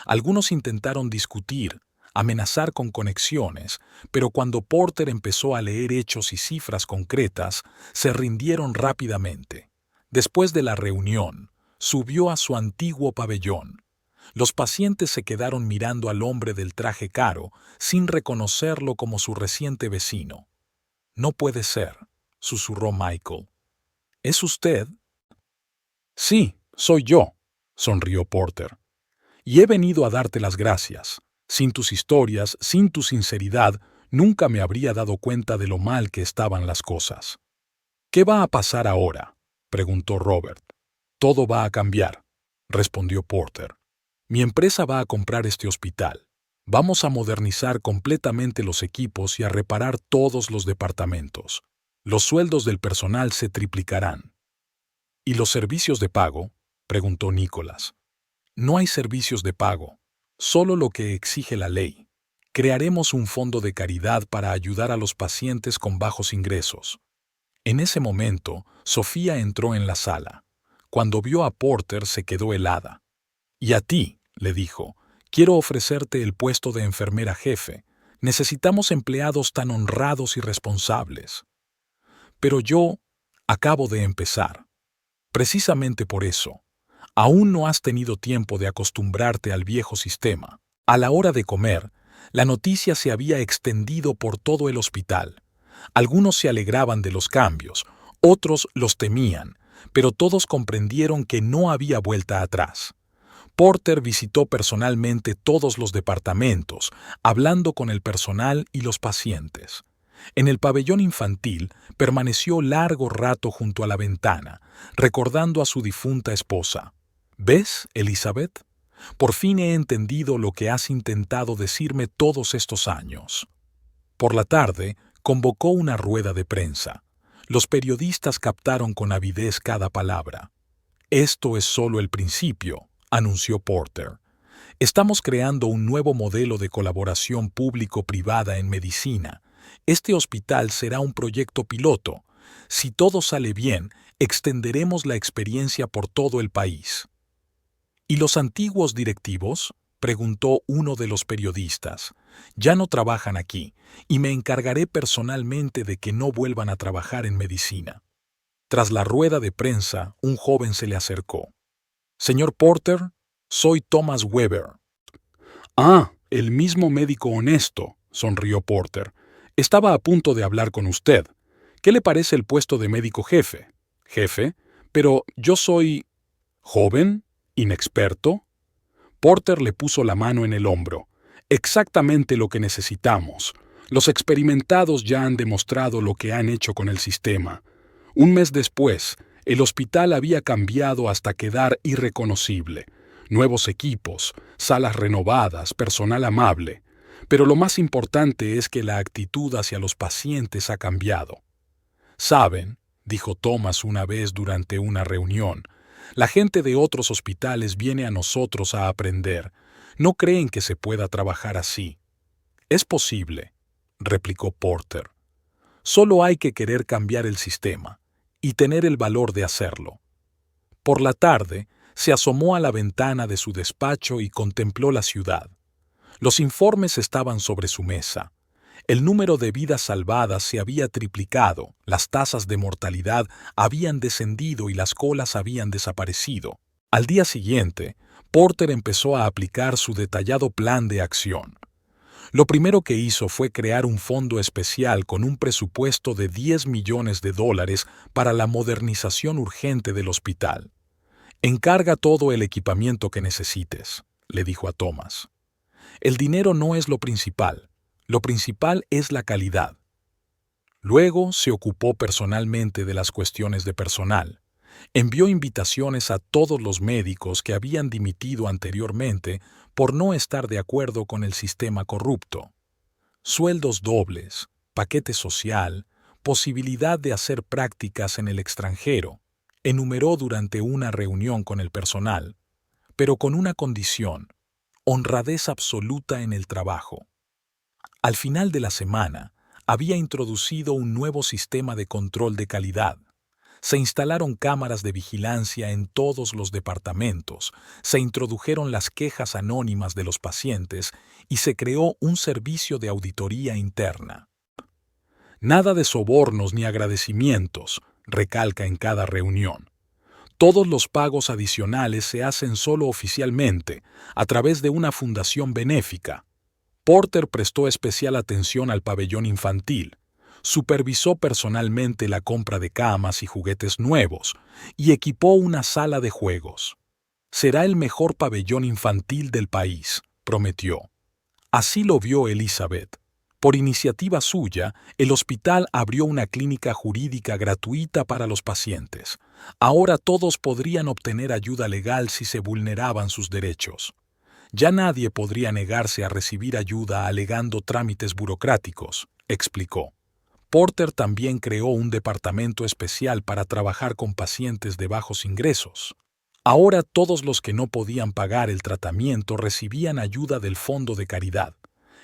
[SPEAKER 1] Algunos intentaron discutir, amenazar con conexiones, pero cuando Porter empezó a leer hechos y cifras concretas, se rindieron rápidamente. Después de la reunión, subió a su antiguo pabellón. Los pacientes se quedaron mirando al hombre del traje caro, sin reconocerlo como su reciente vecino. «No puede ser», susurró Michael. «¿Es usted?». «Sí, soy yo», sonrió Porter. «Y he venido a darte las gracias. Sin tus historias, sin tu sinceridad, nunca me habría dado cuenta de lo mal que estaban las cosas». «¿Qué va a pasar ahora?», preguntó Robert. «Todo va a cambiar», respondió Porter. «Mi empresa va a comprar este hospital. Vamos a modernizar completamente los equipos y a reparar todos los departamentos. Los sueldos del personal se triplicarán». «¿Y los servicios de pago?», preguntó Nicholas. «No hay servicios de pago, solo lo que exige la ley. Crearemos un fondo de caridad para ayudar a los pacientes con bajos ingresos». En ese momento, Sofía entró en la sala. Cuando vio a Porter se quedó helada. «Y a ti», le dijo, «quiero ofrecerte el puesto de enfermera jefe. Necesitamos empleados tan honrados y responsables». «Pero yo acabo de empezar». «Precisamente por eso. Aún no has tenido tiempo de acostumbrarte al viejo sistema». A la hora de comer, la noticia se había extendido por todo el hospital. Algunos se alegraban de los cambios, otros los temían, pero todos comprendieron que no había vuelta atrás. Porter visitó personalmente todos los departamentos, hablando con el personal y los pacientes. En el pabellón infantil permaneció largo rato junto a la ventana, recordando a su difunta esposa. «¿Ves, Elizabeth? Por fin he entendido lo que has intentado decirme todos estos años». Por la tarde, convocó una rueda de prensa. Los periodistas captaron con avidez cada palabra. «Esto es solo el principio», anunció Porter. «Estamos creando un nuevo modelo de colaboración público-privada en medicina. Este hospital será un proyecto piloto. Si todo sale bien, extenderemos la experiencia por todo el país». «¿Y los antiguos directivos?», preguntó uno de los periodistas. Ya no trabajan aquí, y me encargaré personalmente de que no vuelvan a trabajar en medicina. Tras la rueda de prensa, un joven se le acercó. Señor Porter, soy Thomas Weber. Ah, el mismo médico honesto, sonrió Porter. Estaba a punto de hablar con usted. ¿Qué le parece el puesto de médico jefe? ¿Jefe? Pero yo soy... ¿Joven? ¿Inexperto? Porter le puso la mano en el hombro. Exactamente lo que necesitamos. Los experimentados ya han demostrado lo que han hecho con el sistema. Un mes después, el hospital había cambiado hasta quedar irreconocible. Nuevos equipos, salas renovadas, personal amable. Pero lo más importante es que la actitud hacia los pacientes ha cambiado. Saben, dijo Thomas una vez durante una reunión, la gente de otros hospitales viene a nosotros a aprender. No creen que se pueda trabajar así. Es posible, replicó Porter. Solo hay que querer cambiar el sistema y tener el valor de hacerlo. Por la tarde, se asomó a la ventana de su despacho y contempló la ciudad. Los informes estaban sobre su mesa. El número de vidas salvadas se había triplicado, las tasas de mortalidad habían descendido y las colas habían desaparecido. Al día siguiente, Porter empezó a aplicar su detallado plan de acción. Lo primero que hizo fue crear un fondo especial con un presupuesto de $10 millones para la modernización urgente del hospital. Encarga todo el equipamiento que necesites, le dijo a Thomas. El dinero no es lo principal es la calidad. Luego se ocupó personalmente de las cuestiones de personal. Envió invitaciones a todos los médicos que habían dimitido anteriormente por no estar de acuerdo con el sistema corrupto. Sueldos dobles, paquete social, posibilidad de hacer prácticas en el extranjero, enumeró durante una reunión con el personal, pero con una condición: honradez absoluta en el trabajo. Al final de la semana, había introducido un nuevo sistema de control de calidad. Se instalaron cámaras de vigilancia en todos los departamentos, se introdujeron las quejas anónimas de los pacientes y se creó un servicio de auditoría interna. Nada de sobornos ni agradecimientos, recalca en cada reunión. Todos los pagos adicionales se hacen solo oficialmente, a través de una fundación benéfica. Porter prestó especial atención al pabellón infantil, supervisó personalmente la compra de camas y juguetes nuevos y equipó una sala de juegos. Será el mejor pabellón infantil del país, prometió. Así lo vio Elizabeth. Por iniciativa suya, el hospital abrió una clínica jurídica gratuita para los pacientes. Ahora todos podrían obtener ayuda legal si se vulneraban sus derechos. Ya nadie podría negarse a recibir ayuda alegando trámites burocráticos, explicó. Porter también creó un departamento especial para trabajar con pacientes de bajos ingresos. Ahora todos los que no podían pagar el tratamiento recibían ayuda del fondo de caridad.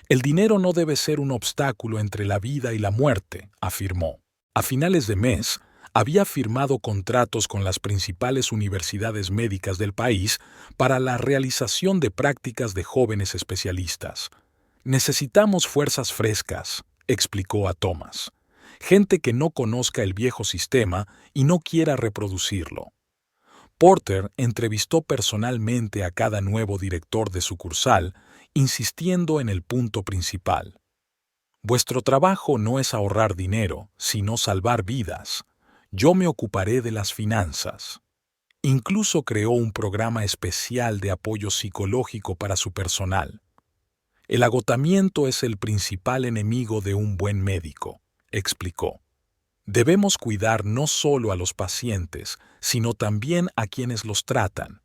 [SPEAKER 1] El dinero no debe ser un obstáculo entre la vida y la muerte, afirmó. A finales de mes, había firmado contratos con las principales universidades médicas del país para la realización de prácticas de jóvenes especialistas. Necesitamos fuerzas frescas, explicó a Thomas. Gente que no conozca el viejo sistema y no quiera reproducirlo. Porter entrevistó personalmente a cada nuevo director de sucursal, insistiendo en el punto principal. Vuestro trabajo no es ahorrar dinero, sino salvar vidas. Yo me ocuparé de las finanzas. Incluso creó un programa especial de apoyo psicológico para su personal. El agotamiento es el principal enemigo de un buen médico, explicó. Debemos cuidar no solo a los pacientes, sino también a quienes los tratan.